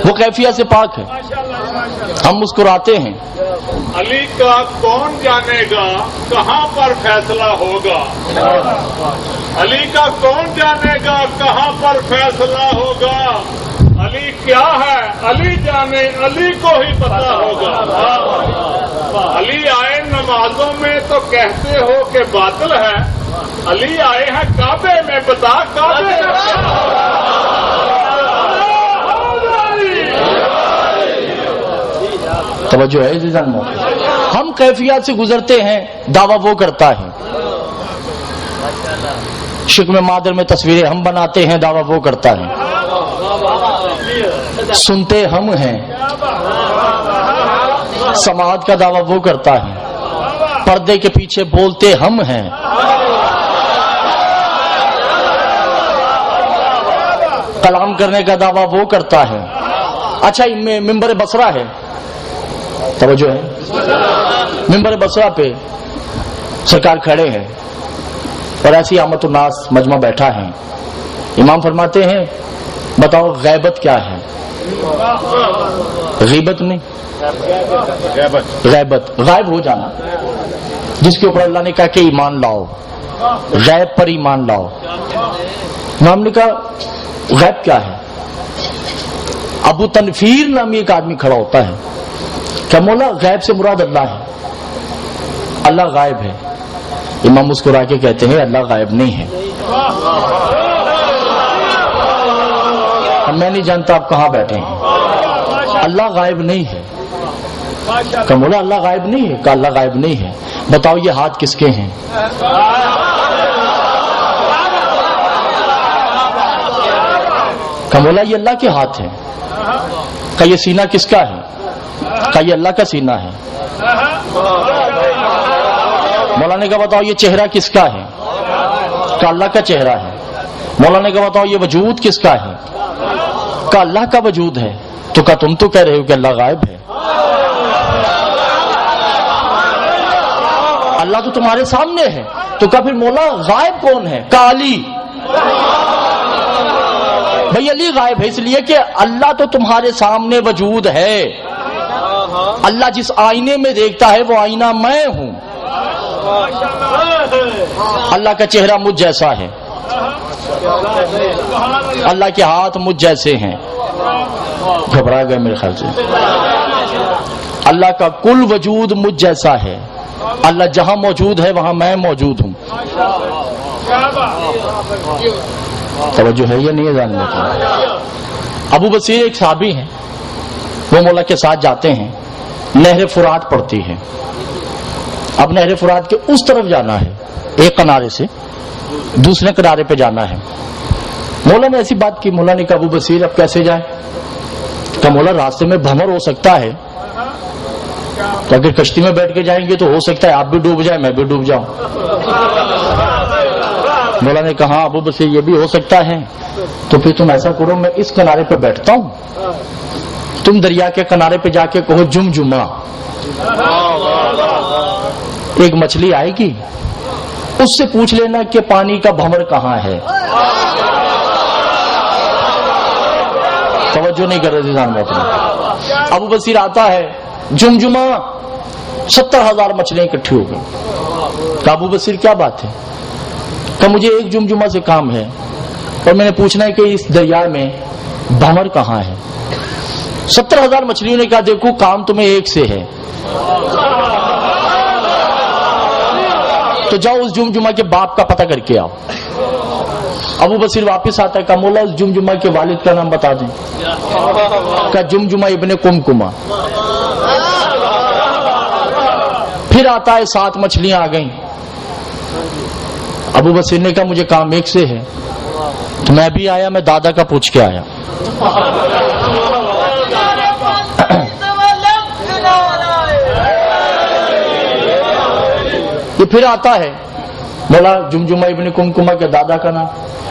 وہ کیفیت سے پاک ہے, ہم مسکراتے ہیں. علی کا کون جانے گا کہاں پر فیصلہ ہوگا, علی کا کون جانے گا کہاں پر فیصلہ ہوگا. علی کیا ہے علی جانے, علی کو ہی پتا ہوگا. علی آئے نمازوں میں تو کہتے ہو کہ باطل ہے, علی آئے ہیں کعبے میں, بتا کعبے میں کیا ہوگا. توجہ ہے عزیزان موت. ہم کیفیات سے گزرتے ہیں, دعویٰ وہ کرتا ہے. شکم مادر میں تصویریں ہم بناتے ہیں, دعویٰ وہ کرتا ہے. سنتے ہم ہیں, سماعت کا دعویٰ وہ کرتا ہے. پردے کے پیچھے بولتے ہم ہیں, کلام کرنے کا دعویٰ وہ کرتا ہے. اچھا ممبر بصرہ ہے, توجہ ہے, ممبر بصرہ پہ سرکار کھڑے ہیں اور ایسی آمد الناس مجمع بیٹھا ہے. امام فرماتے ہیں بتاؤ غیبت کیا ہے. غیبت نہیں, غیبت غائب ہو جانا, جس کے اوپر اللہ نے کہا کہ ایمان لاؤ, غیب پر ایمان لاؤ. امام نے کہا غیب کیا ہے. ابو تنفیر نامی ایک آدمی کھڑا ہوتا ہے کہ مولا غیب سے مراد اللہ ہے, اللہ غائب ہے. امام مسکرا کے کہتے ہیں اللہ غائب نہیں ہے. میں نہیں جانتا آپ کہاں بیٹھے ہیں, اللہ غائب نہیں ہے. کہ مولا اللہ غائب نہیں ہے, کہ اللہ غائب نہیں ہے. بتاؤ یہ ہاتھ کس کے ہیں. کہ مولا یہ اللہ کے ہاتھ ہیں. کہ یہ سینہ کس کا ہے. کہ یہ اللہ کا سینہ ہے. مولانا نے کہا بتاؤ یہ چہرہ کس کا ہے. کہ اللہ کا چہرہ ہے. مولانا نے کہا بتاؤ یہ وجود کس کا ہے. کہ اللہ کا وجود ہے. تو کہا تم تو کہہ رہے ہو کہ اللہ غائب ہے. اللہ تو تمہارے سامنے ہے. تو کہا پھر مولا غائب کون ہے. کہ علی. بھئی علی غائب ہے اس لیے کہ اللہ تو تمہارے سامنے وجود ہے. اللہ جس آئینے میں دیکھتا ہے وہ آئینہ میں ہوں. اللہ کا چہرہ مجھ جیسا ہے. اللہ کے ہاتھ مجھ جیسے ہیں. گھبرا گئے میرے خیال سے. اللہ کا کل وجود مجھ جیسا ہے. اللہ جہاں موجود ہے وہاں میں موجود ہوں. توجہ ہے یا نہیں ہے جاننے کی؟ ابو بصیر ایک صحابی ہیں، وہ مولا کے ساتھ جاتے ہیں. نہر فرات پڑتی ہے. اب نہر فرات کے اس طرف جانا ہے، ایک کنارے سے دوسرے کنارے پہ جانا ہے. مولا نے ایسی بات کی. مولا نے کہا ابو بصیر اب کیسے جائیں؟ کہ مولا راستے میں بھنور ہو سکتا ہے، تو اگر کشتی میں بیٹھ کے جائیں گے تو ہو سکتا ہے آپ بھی ڈوب جائیں میں بھی ڈوب جاؤں. مولا نے کہا ابو بصیر یہ بھی ہو سکتا ہے، تو پھر تم ایسا کرو میں اس کنارے پہ بیٹھتا ہوں، تم دریا کے کنارے پہ جا کے کہو جمجمہ. ایک مچھلی آئے گی، اس سے پوچھ لینا کہ پانی کا بھنور کہاں ہے. توجہ نہیں کر رہے جان میں. ابو بصیر آتا ہے، جمجمہ 70,000 مچھلیاں اکٹھی ہو گئی. کہ ابو بصیر کیا بات ہے؟ کہ مجھے ایک جمجمہ سے کام ہے اور میں نے پوچھنا ہے کہ اس دریا میں بھنور کہاں ہے. 70,000 مچھلیوں نے کہا دیکھو کام تمہیں ایک سے ہے، تو جاؤ اس جمجمہ کے باپ کا پتہ کر کے آؤ. ابو بصیر واپس آتا ہے. کہ مولا اس جمجمہ کے والد کا نام بتا دیں. کہ جمجمہ ابن کمکمہ. پھر آتا ہے 7 مچھلیاں آ گئیں. ابو بصیر نے کہا مجھے کام ایک سے ہے، تو میں بھی آیا، میں دادا کا پوچھ کے آیا. یہ پھر آتا ہے. بولا جمجمہ ابن کمکمہ کے دادا کا نام.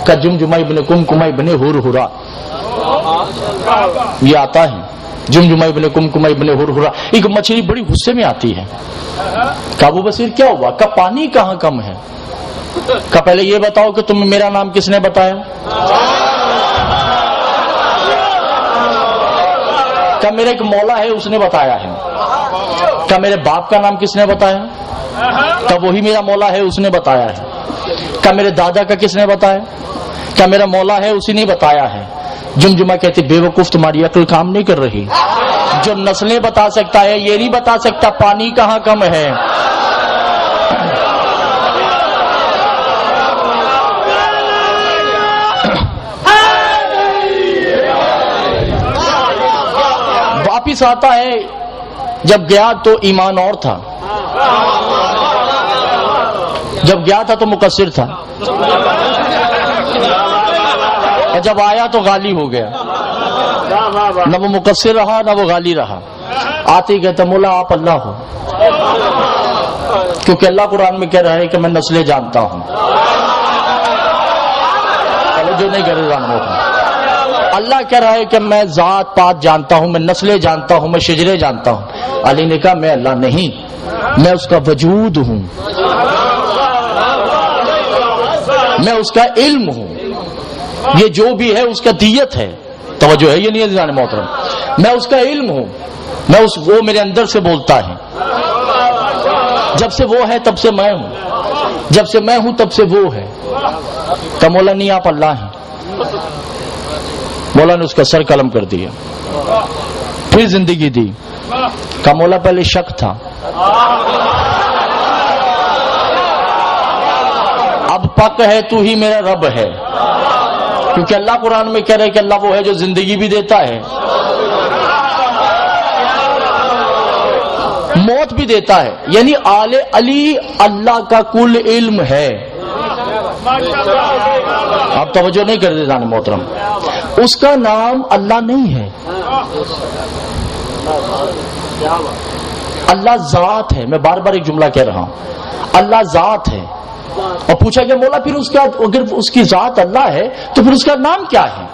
کا جمجمہ ابن کمکمہ ابن ہرہرہ. یہ آتا ہے جمجمہ ابن کمکمہ ابن ہرہرہ. ایک مچھلی بڑی غصے میں آتی ہے. کہ ابو بصیر کیا ہوا؟ کہ پانی کہاں کم ہے. کہ پہلے یہ بتاؤ کہ تمہیں میرا نام کس نے بتایا. کہ میرے ایک مولا ہے اس نے بتایا ہے. کہ میرے باپ کا نام کس نے بتایا. کہ وہی میرا مولا ہے اس نے بتایا ہے. کہ میرے دادا کا کس نے بتایا. کہ میرا مولا ہے اسی نے بتایا ہے. جمجمہ کہتی بے وقوف تمہاری عقل کام نہیں کر رہی. جو نسلیں بتا سکتا ہے یہ نہیں بتا سکتا پانی کہاں کم ہے. واپس آتا ہے. جب گیا تو ایمان اور تھا، جب گیا تھا تو مقصر تھا، اور جب آیا تو غالی ہو گیا. نہ وہ مقصر رہا نہ وہ غالی رہا. آتے ہی کہتا مولا آپ اللہ ہو، کیونکہ اللہ قرآن میں کہہ رہا ہے کہ میں نسلیں جانتا ہوں. جو نہیں کرے جانتا ہوں. اللہ کہہ رہا ہے کہ میں ذات پات جانتا ہوں، میں نسلیں جانتا ہوں، میں شجرے جانتا ہوں. علی نے کہا میں اللہ نہیں، میں اس کا وجود ہوں، میں اس کا علم ہوں. یہ جو بھی ہے اس کا دیت ہے. توجہ ہے یہ نہیں ہے جان محترم. میں اس کا علم ہوں، میں وہ میرے اندر سے بولتا ہے. جب سے وہ ہے تب سے میں ہوں، جب سے میں ہوں تب سے وہ ہے. کہ مولا نہیں آپ اللہ ہیں. مولا نے اس کا سر قلم کر دیا. پھر زندگی دی. کہ مولا پہلے شک تھا، اب پک ہے تو ہی میرا رب ہے. کیونکہ اللہ قرآن میں کہہ رہے کہ اللہ وہ ہے جو زندگی بھی دیتا ہے، موت بھی دیتا ہے. یعنی آل علی اللہ کا کل علم ہے. آپ توجہ نہیں کرتے جان محترم. اس کا نام اللہ نہیں ہے، اللہ ذات ہے. میں بار بار ایک جملہ کہہ رہا ہوں، اللہ ذات ہے. اور پوچھا کہ مولا پھر اس کا اگر اس کی ذات اللہ ہے تو پھر اس کا نام کیا ہے.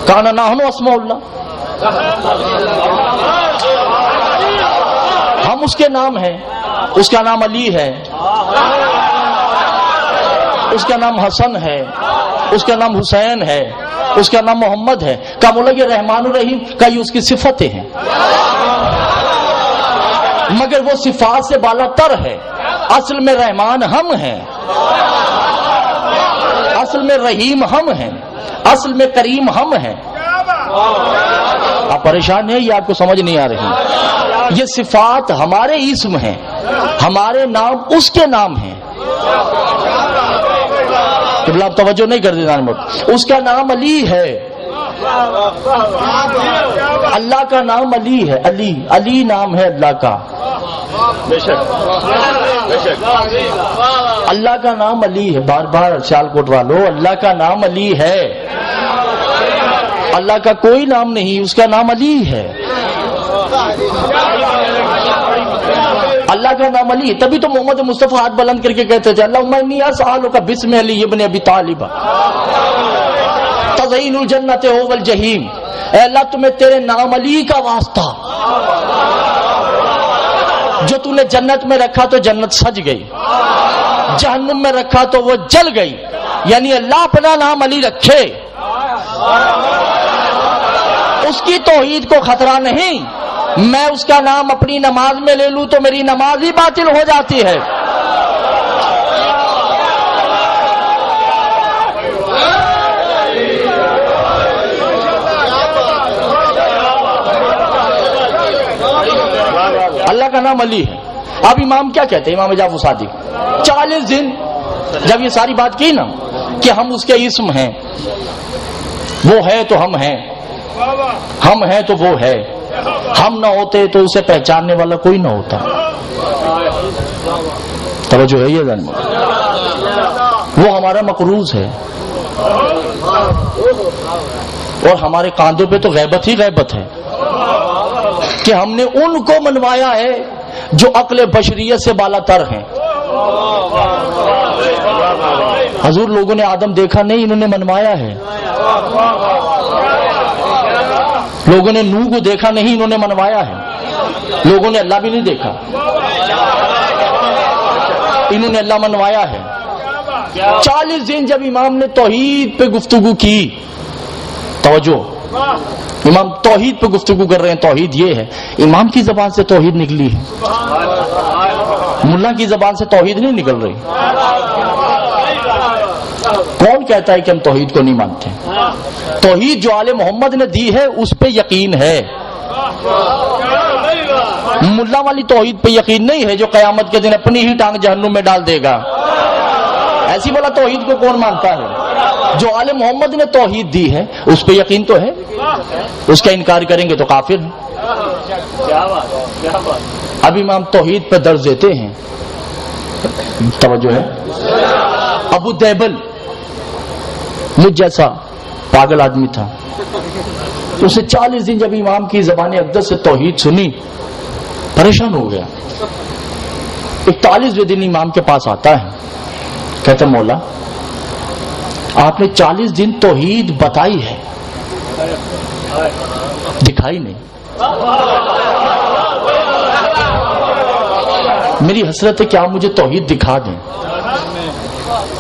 کانا نحن اسماء اللہ، ہم اس کے نام ہیں. اس کا نام علی ہے، اس کا نام حسن ہے، اس کا نام حسین ہے، اس کا نام محمد ہے. کہا مولا یہ رحمان الرحیم کا یہ اس کی صفتیں ہیں، مگر وہ صفات سے بالا تر ہے. اصل میں رحمان ہم ہیں، اصل میں رحیم ہم ہیں، اصل میں کریم ہم ہیں۔ آپ پریشان ہیں، یہ آپ کو سمجھ نہیں آ رہی؟ یہ صفات ہمارے اسم ہیں، ہمارے نام اس کے نام ہیں۔ آپ توجہ نہیں کر دینا، اس کا نام علی ہے، اللہ کا نام علی ہے، علی علی نام ہے اللہ کا، اللہ کا نام علی ہے۔ بار بار سیال کوٹ والوں، اللہ کا نام علی ہے، اللہ کا کوئی نام نہیں، اس کا نام علی ہے، اللہ کا نام علی ہے۔ تبھی تو محمد مصطفیٰ ہاتھ بلند کر کے کہتے تھے اللہم انی اسألک بسم علی ابن ابی طالب تزین الجنت هو الجحیم، اے اللہ تمہیں تیرے نام علی کا واسطہ، جو تو نے جنت میں رکھا تو جنت سج گئی، جہنم میں رکھا تو وہ جل گئی، یعنی اللہ اپنا نام علی رکھے، اس کی توحید کو خطرہ نہیں۔ میں اس کا نام اپنی نماز میں لے لوں تو میری نماز ہی باطل ہو جاتی ہے۔ اللہ کا نام علی ہے۔ اب امام کیا کہتے ہیں، امام جعفر صادق 40 دن جب یہ ساری بات کی نا کہ ہم اس کے اسم ہیں، وہ ہے تو ہم ہیں، ہم ہیں تو وہ ہے، ہم نہ ہوتے تو اسے پہچاننے والا کوئی نہ ہوتا۔ توجہ ہے، یہ ذہن میں وہ ہمارا مقروض ہے، اور ہمارے کاندھوں پہ تو غیبت ہی غیبت ہے کہ ہم نے ان کو منوایا ہے جو عقل بشریت سے بالا تر ہیں۔ حضور لوگوں نے آدم دیکھا نہیں، انہوں نے منوایا ہے۔ لوگوں نے نوح کو دیکھا نہیں، انہوں نے منوایا ہے۔ لوگوں نے اللہ بھی نہیں دیکھا، انہوں نے اللہ منوایا ہے۔ 40 دن جب امام نے توحید پہ گفتگو کی، توجہ، امام توحید پہ گفتگو کر رہے ہیں، توحید یہ ہے، امام کی زبان سے توحید نکلی ہے، ملا کی زبان سے توحید نہیں نکل رہی۔ کون کہتا ہے کہ ہم توحید کو نہیں مانتے؟ توحید جو آل محمد نے دی ہے اس پہ یقین ہے، ملا والی توحید پہ یقین نہیں ہے جو قیامت کے دن اپنی ہی ٹانگ جہنم میں ڈال دے گا۔ ایسی والا توحید کو کون مانتا ہے؟ جو آل محمد نے توحید دی ہے اس پہ یقین تو ہے، اس کا انکار کریں گے تو کافر ہیں۔ اب امام توحید پہ درس دیتے ہیں، توجہ ہے۔ ابو دیبل مجھ جیسا پاگل آدمی تھا، اسے 40 دن جب امام کی زبان اقدس سے توحید سنی پریشان ہو گیا۔ 41ویں دن امام کے پاس آتا ہے، کہتا مولا آپ نے 40 دن توحید بتائی ہے، دکھائی نہیں، میری حسرت ہے کہ آپ مجھے توحید دکھا دیں۔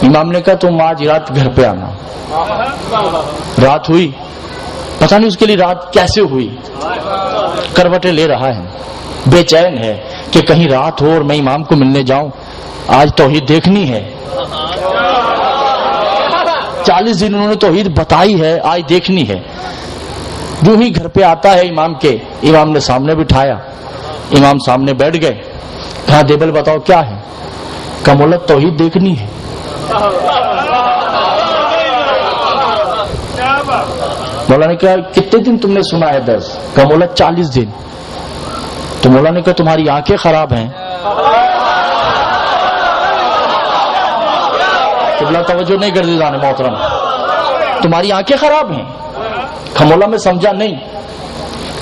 امام نے کہا تم آج رات گھر پہ آنا۔ رات ہوئی، پتہ نہیں اس کے لیے رات کیسے ہوئی، کروٹیں لے رہا ہے، بے چین ہے کہ کہیں رات ہو اور میں امام کو ملنے جاؤں، آج توحید دیکھنی ہے۔ 40 دن انہوں نے توحید بتائی ہے، آج دیکھنی ہے۔ جو ہی گھر پہ آتا ہے امام کے، امام نے سامنے بٹھایا، امام سامنے بیٹھ گئے، کہا دیبل بتاؤ کیا ہے؟ کہا مولا توحید دیکھنی ہے۔ مولا نے کہا کتنے دن تم نے سنا ہے درس؟ کہا مولا 40 دن۔ تو مولا نے کہا تمہاری آنکھیں خراب ہیں۔ قبلہ توجہ نہیں کر دی جانے محترم، تمہاری آنکھیں خراب ہیں؟ کہا مولا میں سمجھا نہیں۔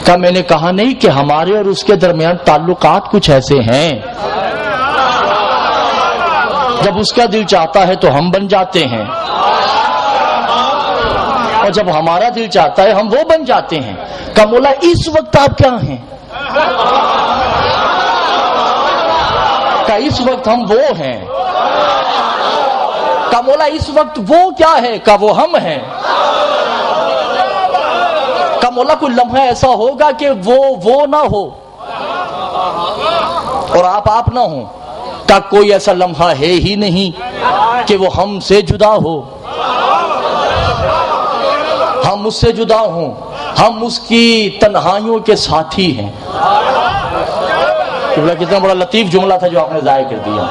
کہا میں نے کہا نہیں کہ ہمارے اور اس کے درمیان تعلقات کچھ ایسے ہیں، جب اس کا دل چاہتا ہے تو ہم بن جاتے ہیں، اور جب ہمارا دل چاہتا ہے ہم وہ بن جاتے ہیں۔ کہا مولا اس وقت آپ کیا ہیں؟ کہا اس وقت ہم وہ ہیں۔ کہا مولا اس وقت وہ کیا ہے؟ کہا وہ ہم ہیں۔ کہا مولا کوئی لمحہ ایسا ہوگا کہ وہ نہ ہو اور آپ نہ ہو؟ کہا کوئی ایسا لمحہ ہے ہی نہیں کہ وہ ہم سے جدا ہو۔ ہم اس سے جدا ہوں، ہم اس کی تنہائیوں کے ساتھی ہیں۔ کتنا بڑا لطیف جملہ تھا جو آپ نے ضائع کر دیا۔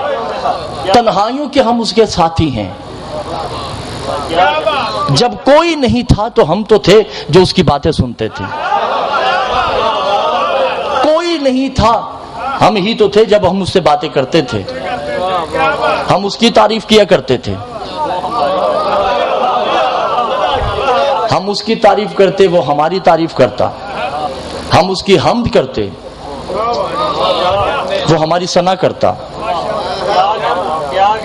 تنہائیوں کے ہم اس کے ساتھی ہیں، جب کوئی نہیں تھا تو ہم تو تھے جو اس کی باتیں سنتے تھے، کوئی نہیں تھا ہم ہی تو تھے جب ہم اس سے باتیں کرتے تھے، ہم اس کی تعریف کیا کرتے تھے، ہم اس کی تعریف کرتے وہ ہماری تعریف کرتا، ہم اس کی حمد کرتے وہ ہماری ثنا کرتا۔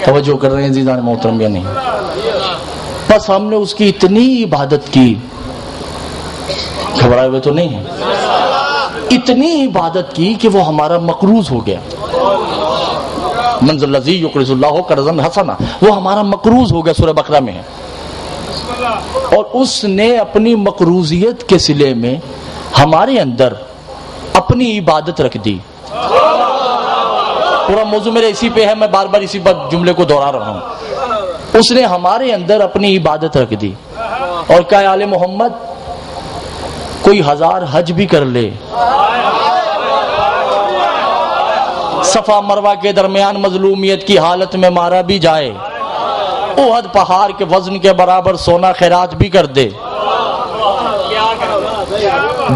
توجہ کر رہے ہیں عزیزان محترم یا نہیں؟ بس ہم نے اس کی اتنی عبادت کی، گھبرائے ہوئے تو نہیں ہیں، اتنی عبادت کی کہ وہ ہمارا مقروض ہو گیا۔ من ذا الذی یقرض اللہ قرضا حسنا، وہ ہمارا مقروض ہو گیا، سورہ بقرہ میں ہے۔ اور اس نے اپنی مقروضیت کے صلے میں ہمارے اندر اپنی عبادت رکھ دی۔ پورا موضوع میرے اسی پہ ہے، میں بار بار اسی جملے کو دہرا رہا ہوں۔ اس نے ہمارے اندر اپنی عبادت رکھ دی اور کہا آل محمد کوئی 1000 حج بھی کر لے، صفا مروہ کے درمیان مظلومیت کی حالت میں مارا بھی جائے، احد پہاڑ کے وزن کے برابر سونا خیرات بھی کر دے،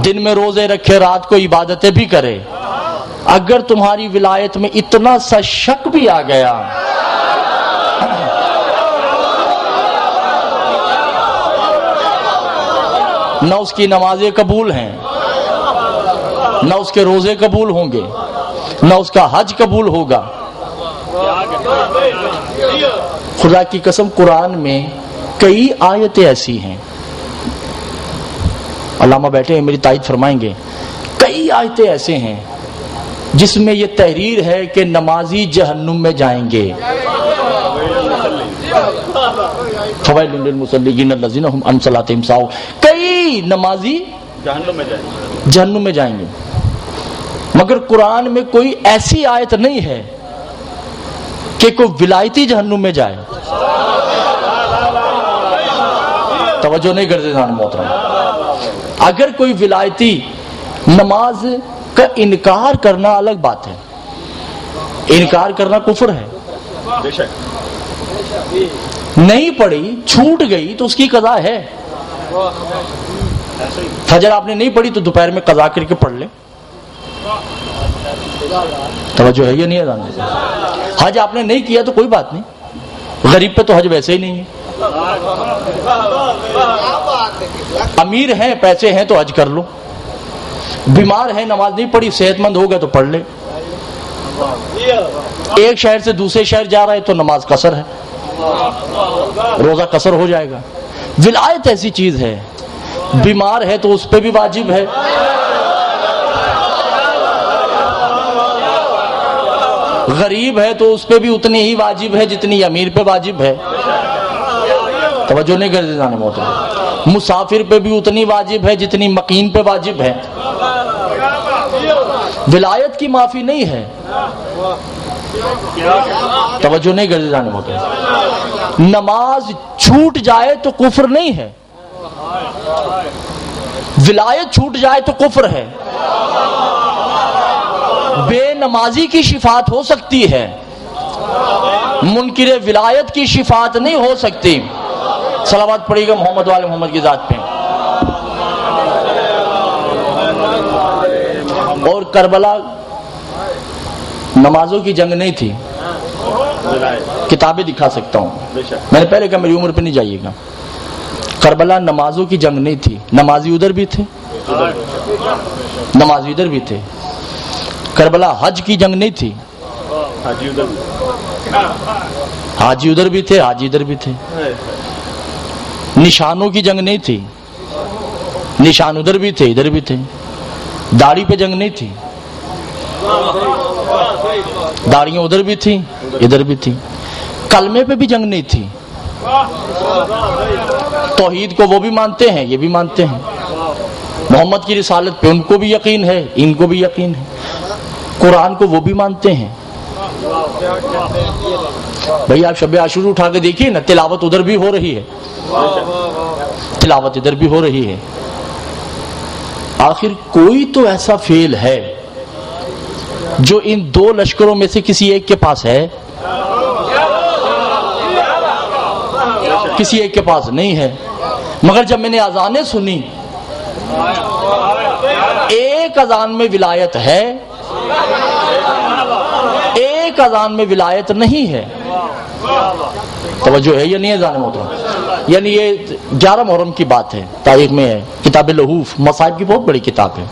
دن میں روزے رکھے رات کو عبادتیں بھی کرے، اگر تمہاری ولایت میں اتنا سا شک بھی آ گیا نہ اس کی نمازیں قبول ہیں، نہ اس کے روزے قبول ہوں گے، نہ اس کا حج قبول ہوگا۔ خدا کی قسم قرآن میں کئی آیتیں ایسی ہیں، علامہ بیٹھے ہیں میری تائید فرمائیں گے، کئی آیتیں ایسے ہیں جس میں یہ تحریر ہے کہ نمازی جہنم میں جائیں گے۔ فویل للمصلین الذین هم عن صلاتهم ساہون، کئی نمازی جہنم میں جائیں گے، مگر قرآن میں کوئی ایسی آیت نہیں ہے کہ کوئی ولایتی جہنم میں جائے۔ توجہ نہیں کرتے جان محترم، اگر کوئی ولایتی نماز کا انکار کرنا الگ بات ہے، انکار کرنا کفر ہے، نہیں پڑھی چھوٹ گئی تو اس کی قضا ہے۔ فجر آپ نے نہیں پڑھی تو دوپہر میں قضا کر کے پڑھ لیں، توجہ ہے یا نہیں ہے؟ حج آپ نے نہیں کیا تو کوئی بات نہیں، غریب پہ تو حج ویسے ہی نہیں ہے، امیر ہیں پیسے ہیں تو حج کر لو، بیمار ہے نماز نہیں پڑھی صحت مند ہو گئے تو پڑھ لے، ایک شہر سے دوسرے شہر جا رہا ہے تو نماز قصر ہے، روزہ قصر ہو جائے گا۔ ولایت ایسی چیز ہے، بیمار ہے تو اس پہ بھی واجب ہے، غریب ہے تو اس پہ بھی اتنی ہی واجب ہے جتنی امیر پہ واجب ہے۔ توجہ نہیں کرتے جانے محترم، مسافر پہ بھی اتنی واجب ہے جتنی مقیم پہ واجب ہے۔ ولایت کی معافی نہیں ہے، توجہ نہیں کرتے جانے محترم، نماز چھوٹ جائے تو کفر نہیں ہے، ولایت چھوٹ جائے تو کفر ہے۔ بے نمازی کی شفاعت ہو سکتی ہے، منکر ولایت کی شفاعت نہیں ہو سکتی۔ صلوات پڑھیے گا محمد والے محمد کی ذات پہ۔ اور کربلا نمازوں کی جنگ نہیں تھی، کتابیں دکھا سکتا ہوں، میں نے پہلے کہا میری عمر پہ نہیں جائیے گا، کربلا نمازوں کی جنگ نہیں تھی، نمازی ادھر بھی تھے، نمازی ادھر بھی تھے۔ کربلا حج کی جنگ نہیں تھی، حاجی ادھر بھی تھے حاجی ادھر بھی تھے۔ نشانوں کی جنگ نہیں تھی، نشان ادھر بھی تھے ادھر بھی تھے۔ داڑھی پہ جنگ نہیں تھی، داڑیاں ادھر بھی تھیں ادھر بھی تھیں۔ کلمے پہ بھی جنگ نہیں تھی، توحید کو وہ بھی مانتے ہیں یہ بھی مانتے ہیں، محمد کی رسالت پہ ان کو بھی یقین ہے ان کو بھی یقین ہے، قرآن کو وہ بھی مانتے ہیں۔ بھئی آپ شب عاشور اٹھا کے دیکھیے نا، تلاوت ادھر بھی ہو رہی ہے، تلاوت ادھر بھی ہو رہی ہے. آخر کوئی تو ایسا فعل ہے جو ان دو لشکروں میں سے کسی ایک کے پاس ہے؟ کسی ایک کے پاس نہیں ہے. مگر جب میں نے اذانیں سنی، ایک اذان میں ولایت ہے، ایک اذان میں ولایت نہیں ہے. توجہ ہے یا نہیں ہے اذان محترم؟ یعنی یہ 11 محرم کی بات ہے، تاریخ میں ہے، کتاب لحوف مصائب کی بہت بڑی کتاب ہے.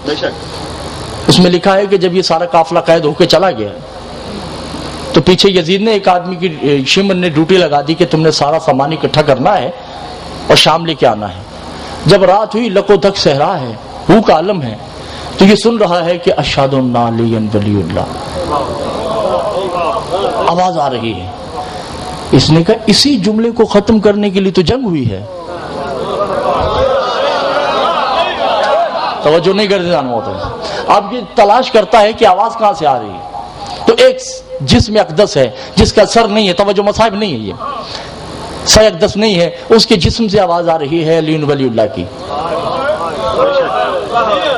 اس میں لکھا ہے کہ جب یہ سارا قافلہ قید ہو کے چلا گیا تو پیچھے یزید نے ایک آدمی کی شمر نے ڈیوٹی لگا دی کہ تم نے سارا سامان اکٹھا کرنا ہے اور شام لے کے آنا ہے. جب رات ہوئی، لکو دک صحرا ہے، بھوک کا عالم ہے، تو یہ سن رہا ہے کہ اشہد ان علی ولی اللہ، آواز آ رہی ہے. اس نے کہا اسی جملے کو ختم کرنے کے لیے تو جنگ ہوئی ہے. توجہ نہیں کرتے جانو ہوتا ہے. اب یہ تلاش کرتا ہے کہ آواز کہاں سے آ رہی ہے. تو ایک جسم اقدس ہے جس کا سر نہیں ہے، توجہ مصائب نہیں ہے، یہ سر اقدس نہیں ہے، اس کے جسم سے آواز آ رہی ہے علی ولی اللہ کی.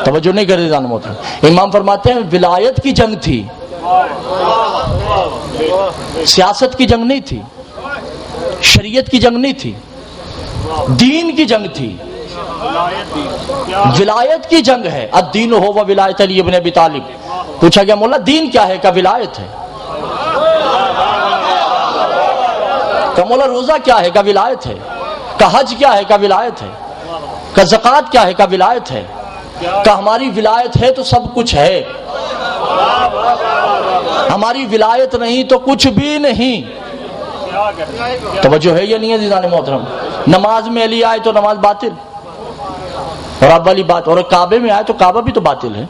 توجہ نہیں کرتے جانو ہوتا ہے. امام فرماتے ہیں ولایت کی جنگ تھی، سیاست کی جنگ نہیں تھی، شریعت کی جنگ نہیں تھی، دین کی جنگ تھی، ولایت کی جنگ ہے. الدین ہو و ولایت علی ابن ابی طالب. پوچھا گیا مولا دین کیا ہے؟ کہ ولایت ہے. کہ مولا روزہ کیا ہے؟ کہ ولایت ہے. کہ حج کیا ہے؟ کہ ولایت ہے. کہ زکوٰۃ کیا ہے؟ کہ ولایت ہے. کہ ہماری ولایت ہے تو سب کچھ ہے، ہماری ولایت نہیں تو کچھ بھی نہیں. توجہ ہے یا نہیں ہے عزیزان محترم؟ نماز میں علی آئے تو نماز باطل، اور اب والی بات، اور کعبے میں آئے تو کعبہ بھی تو باطل ہے.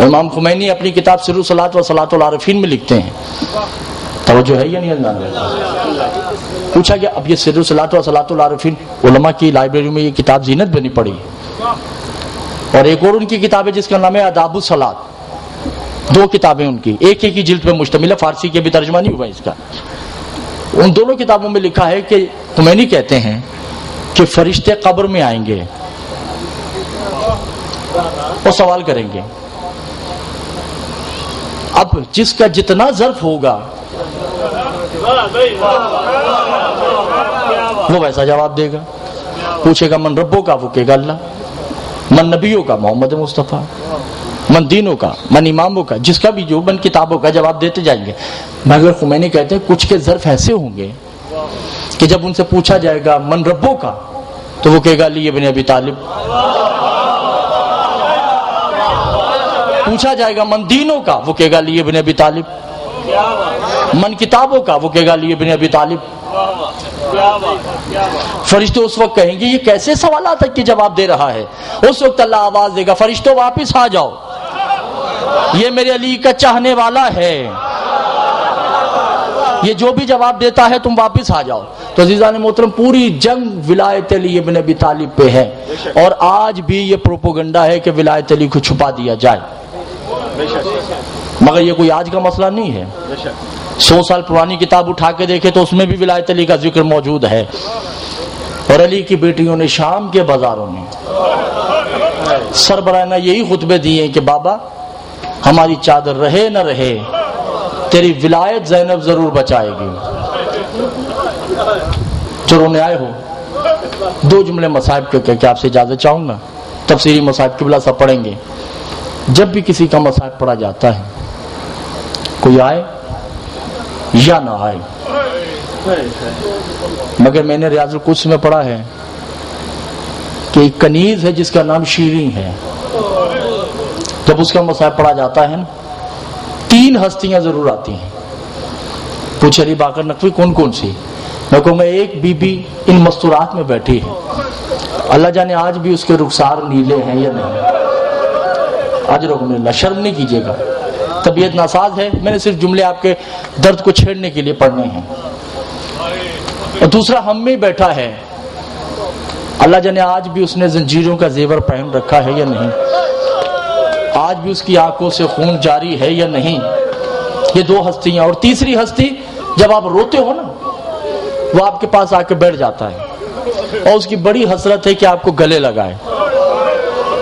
امام خمینی اپنی کتاب سر الصلاۃ و صلاۃ العارفین میں لکھتے ہیں. توجہ ہے یا نہیں ہے؟ پوچھا گیا اب یہ سر الصلاۃ و صلاۃ العارفین علماء کی لائبریری میں یہ کتاب زینت بنی پڑی، اور ایک اور ان کی کتاب ہے جس کا نام ہے آداب الصلاۃ. 2 کتابیں ان کی، ایک ہی جلد پہ مشتمل ہے، فارسی کے بھی ترجمہ نہیں ہوا اس کا. ان دونوں کتابوں میں لکھا ہے کہ خمینی کہتے ہیں کہ فرشتے قبر میں آئیں گے اور سوال کریں گے. اب جس کا جتنا ظرف ہوگا وہ ویسا جواب دے گا. پوچھے گا من ربوں کا، وہ کہے گا اللہ. من نبیوں کا محمد مصطفیٰ. من دینوں کا، من اماموں کا، جس کا بھی جو من کتابوں کا جواب دیتے جائیں گے. مگر خمینی کہتے ہیں کچھ کے ظرف ایسے ہوں گے کہ جب ان سے پوچھا جائے گا من ربوں کا تو وہ کہے گا علی ابن ابی طالب. پوچھا جائے گا من دینوں کا، وہ کہے گا علی ابن ابی طالب. من کتابوں کا، وہ کہے گا علی ابن ابی طالب. فرشتے اس وقت کہیں گے یہ کیسے سوالات تک کے جواب دے رہا ہے. اس وقت اللہ آواز دے گا فرشتوں واپس آ جاؤ، یہ میرے علی کا چاہنے والا ہے، یہ جو بھی جواب دیتا ہے تم واپس آ جاؤ. تو عزیزان محترم پوری جنگ ولایت علی ابن ابی طالب پہ ہے، اور آج بھی یہ پروپوگنڈا ہے کہ ولایت علی کو چھپا دیا جائے. مگر یہ کوئی آج کا مسئلہ نہیں ہے. 100 سال پرانی کتاب اٹھا کے دیکھے تو اس میں بھی ولایت علی کا ذکر موجود ہے. اور علی کی بیٹیوں نے شام کے بازاروں میں سربراہانہ یہی خطبے دیے کہ بابا ہماری چادر رہے نہ رہے تیری ولایت زینب ضرور بچائے گی. جو رونے آئے ہو 2 جملے مصائب کے کہ آپ سے اجازت چاہوں گا. تفسیری مصائب قبلہ سب پڑھیں گے. جب بھی کسی کا مصائب پڑھا جاتا ہے کوئی آئے یا نہ آئے، مگر میں نے ریاض القدس میں پڑھا ہے کہ ایک کنیز ہے جس کا نام شیریں ہے. جب اس کا مصائب پڑھا جاتا ہے نا 3 ہستیاں ضرور آتی ہیں. پوچھے علی باقر نقوی کون کون سی؟ میں کہوں گا ایک بی بی ان مستورات میں بیٹھی ہے، اللہ جانے آج بھی اس کے رخسار نیلے ہیں یا نہیں. اجرکم اللہ، شرم نہیں کیجیے گا، طبیعت ناساز ہے، میں نے صرف جملے آپ کے درد کو چھیڑنے کے لیے پڑھنے ہیں. اور دوسرا ہم میں بیٹھا ہے، اللہ جانے آج بھی اس نے زنجیروں کا زیور پہن رکھا ہے یا نہیں، آج بھی اس کی آنکھوں سے خون جاری ہے یا نہیں. یہ 2 ہستیاں. اور تیسری ہستی جب آپ روتے ہو نا وہ آپ کے پاس آ کے بیٹھ جاتا ہے اور اس کی بڑی حسرت ہے کہ آپ کو گلے لگائے،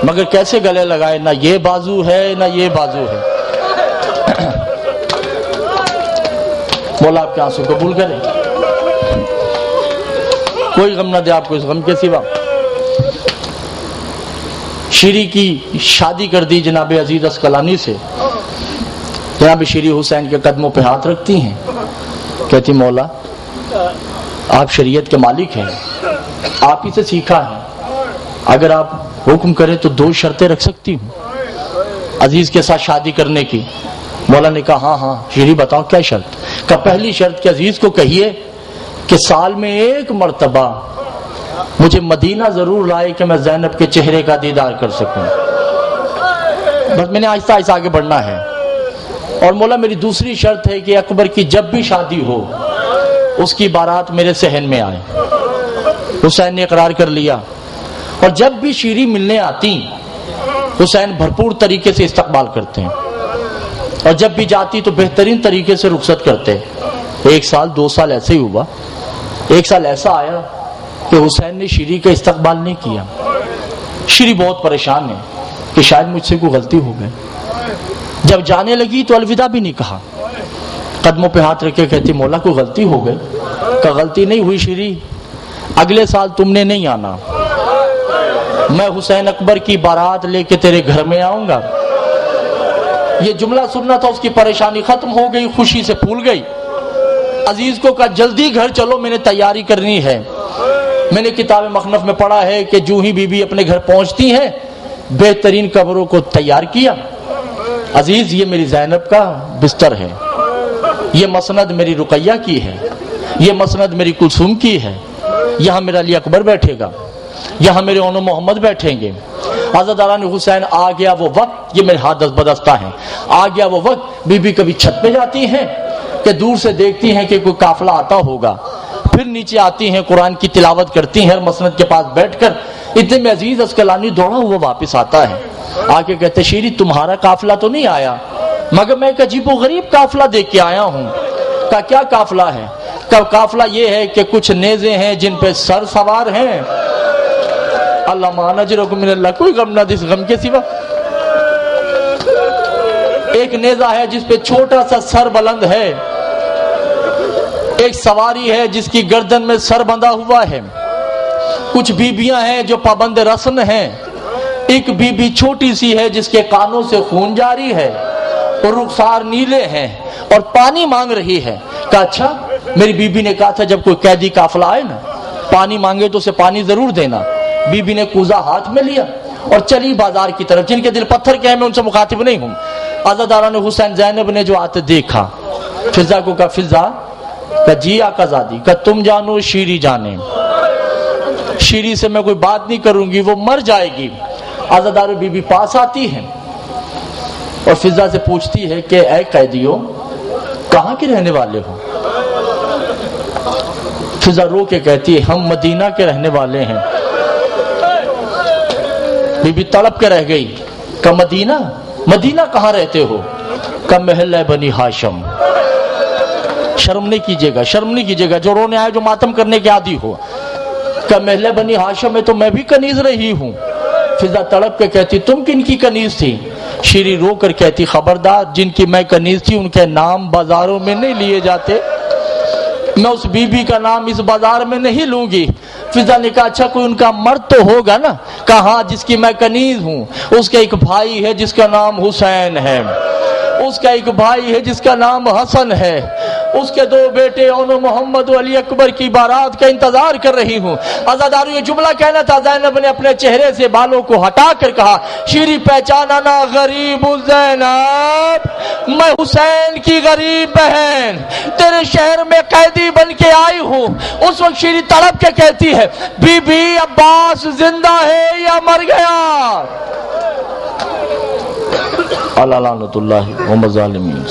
مگر کیسے گلے لگائے؟ نہ یہ بازو ہے نہ یہ بازو ہے۔ مولا آپ کے آنسو قبول کرے، کوئی غم نہ دے آپ کو اس غم کے سوا۔ شیری کی شادی کر دی جناب عزیز اسقلانی سے، جناب شیری حسین کے قدموں پہ ہاتھ رکھتی ہیں، کہتی مولا آپ شریعت کے مالک ہیں، آپ ہی سے سیکھا ہے، اگر آپ حکم کریں تو 2 شرطیں رکھ سکتی ہوں عزیز کے ساتھ شادی کرنے کی۔ مولا نے کہا ہاں ہاں شیری بتاؤ کیا شرط؟ کہ پہلی شرط کہ عزیز کو کہیے کہ سال میں 1 مرتبہ مجھے مدینہ ضرور لائے کہ میں زینب کے چہرے کا دیدار کر سکوں۔ بس میں نے آہستہ آہستہ آگے بڑھنا ہے۔ اور مولا میری دوسری شرط ہے کہ اکبر کی جب بھی شادی ہو اس کی بارات میرے صحن میں آئے۔ حسین نے اقرار کر لیا، اور جب بھی شیری ملنے آتی حسین بھرپور طریقے سے استقبال کرتے ہیں، اور جب بھی جاتی تو بہترین طریقے سے رخصت کرتے۔ 1 سال 2 سال ایسے ہی ہوا، 1 سال ایسا آیا کہ حسین نے شیری کا استقبال نہیں کیا۔ شیری بہت پریشان ہے کہ شاید مجھ سے کوئی غلطی ہو گئی۔ جب جانے لگی تو الوداع بھی نہیں کہا، قدموں پہ ہاتھ رکھ کے کہتی مولا کوئی غلطی ہو گئی؟ کہ غلطی نہیں ہوئی شیری، اگلے سال تم نے نہیں آنا، میں حسین اکبر کی بارات لے کے تیرے گھر میں آؤں گا۔ یہ جملہ سننا تھا، اس کی پریشانی ختم ہو گئی، خوشی سے پھول گئی۔ عزیز کو کہا جلدی گھر چلو، میں نے تیاری کرنی ہے۔ میں نے کتاب مخنف میں پڑھا ہے کہ جو ہی بی بی اپنے گھر پہنچتی ہیں بہترین قبروں کو تیار کیا۔ عزیز یہ میری زینب کا بستر ہے، یہ مسند میری رقیہ کی ہے، یہ مسند میری کلثوم کی ہے، یہاں میرا علی اکبر بیٹھے گا، یہاں میرے اونو محمد بیٹھیں گے۔ عزاداران حسین آ گیا وہ وقت، یہ میرے ہاتھ دست بدستہ ہیں، آ گیا وہ وقت بی بی کبھی چھت پہ جاتی ہیں کہ دور سے دیکھتی ہیں کہ کوئی قافلہ آتا ہوگا، پھر نیچے آتی ہیں قرآن کی تلاوت کرتی ہیں مسند کے پاس بیٹھ کر۔ اتنے میں عزیز اسقلانی دوڑا ہوا واپس آتا ہے، آ کے کہتے شیری تمہارا قافلہ تو نہیں آیا، مگر میں ایک عجیب و غریب قافلہ دیکھ کے آیا ہوں۔ کہا کیا قافلہ ہے؟ کہا قافلہ یہ ہے کہ کچھ نیزے ہیں جن پہ سر سوار ہیں۔ اللہ مانجرکم من اللہ، کوئی غم نہ دس غم کے سوا۔ ایک نیزہ ہے جس پہ چھوٹا سا سر بلند ہے، ایک سواری ہے جس کی گردن میں سر بندھا ہوا ہے، کچھ بیبیاں ہیں جو پابند رسن ہیں، ایک بی بی چھوٹی سی ہے جس کے کانوں سے خون جاری ہے اور رخسار نیلے ہیں اور پانی مانگ رہی ہے۔ کہا اچھا، میری بی بی نے کہا تھا جب کوئی قیدی قافلہ آئے نا پانی مانگے تو اسے پانی ضرور دینا۔ بی بی نے کوزہ ہاتھ میں لیا اور چلی بازار کی طرف۔ جن کے دل پتھر کے ہیں میں ان سے مخاطب نہیں ہوں۔ عزاداران حسین زینب نے جو آتے دیکھا، فضا کو کہا فضا، کہا جی آقا زادی، کہا تم جانو شیری جانے، شیری سے میں کوئی بات نہیں کروں گی، وہ مر جائے گی۔ عزادار بی بی پاس آتی ہے اور فضا سے پوچھتی ہے کہ اے قیدیوں کہاں کے رہنے والے ہو؟ فضا رو کے کہتی ہے ہم مدینہ کے رہنے والے ہیں۔ بی بی تڑپ کے رہ گئی، کہ مدینہ؟ مدینہ کہاں رہتے ہو؟ کہ محلہ بنی ہاشم۔ شرم نہیں کیجیے گا، شرم نہیں کیجیے گا، جو رونے آئے جو ماتم کرنے کے عادی ہو۔ کہ محلہ بنی ہاشم میں تو میں بھی کنیز رہی ہوں۔ فضا تڑپ کے کہتی تم کن کی کنیز تھی؟ شیری رو کر کہتی خبردار، جن کی میں کنیز تھی ان کے نام بازاروں میں نہیں لیے جاتے، میں اس بی بی کا نام اس بازار میں نہیں لوں گی۔ فضا نے کہا اچھا کوئی ان کا مرد تو ہوگا نا؟ کہا ہاں، جس کی میں کنیز ہوں اس کا ایک بھائی ہے جس کا نام حسین ہے، اس کا ایک بھائی ہے جس کا نام حسن ہے، اس کے 2 بیٹے اونو محمد و علی اکبر کی بارات کا انتظار کر رہی ہوں۔ عزادارو یہ جملہ کہنا تھا، زینب نے اپنے چہرے سے بالوں کو ہٹا کر کہا شیری پہچانا نا غریب زینب، میں حسین کی غریب بہن تیرے شہر میں قیدی بن کے آئی ہوں۔ اس وقت شیری تڑپ کے کہتی ہے بی بی عباس زندہ ہے یا مر گیا؟ اللہ لعنت اللہ و مظالمین۔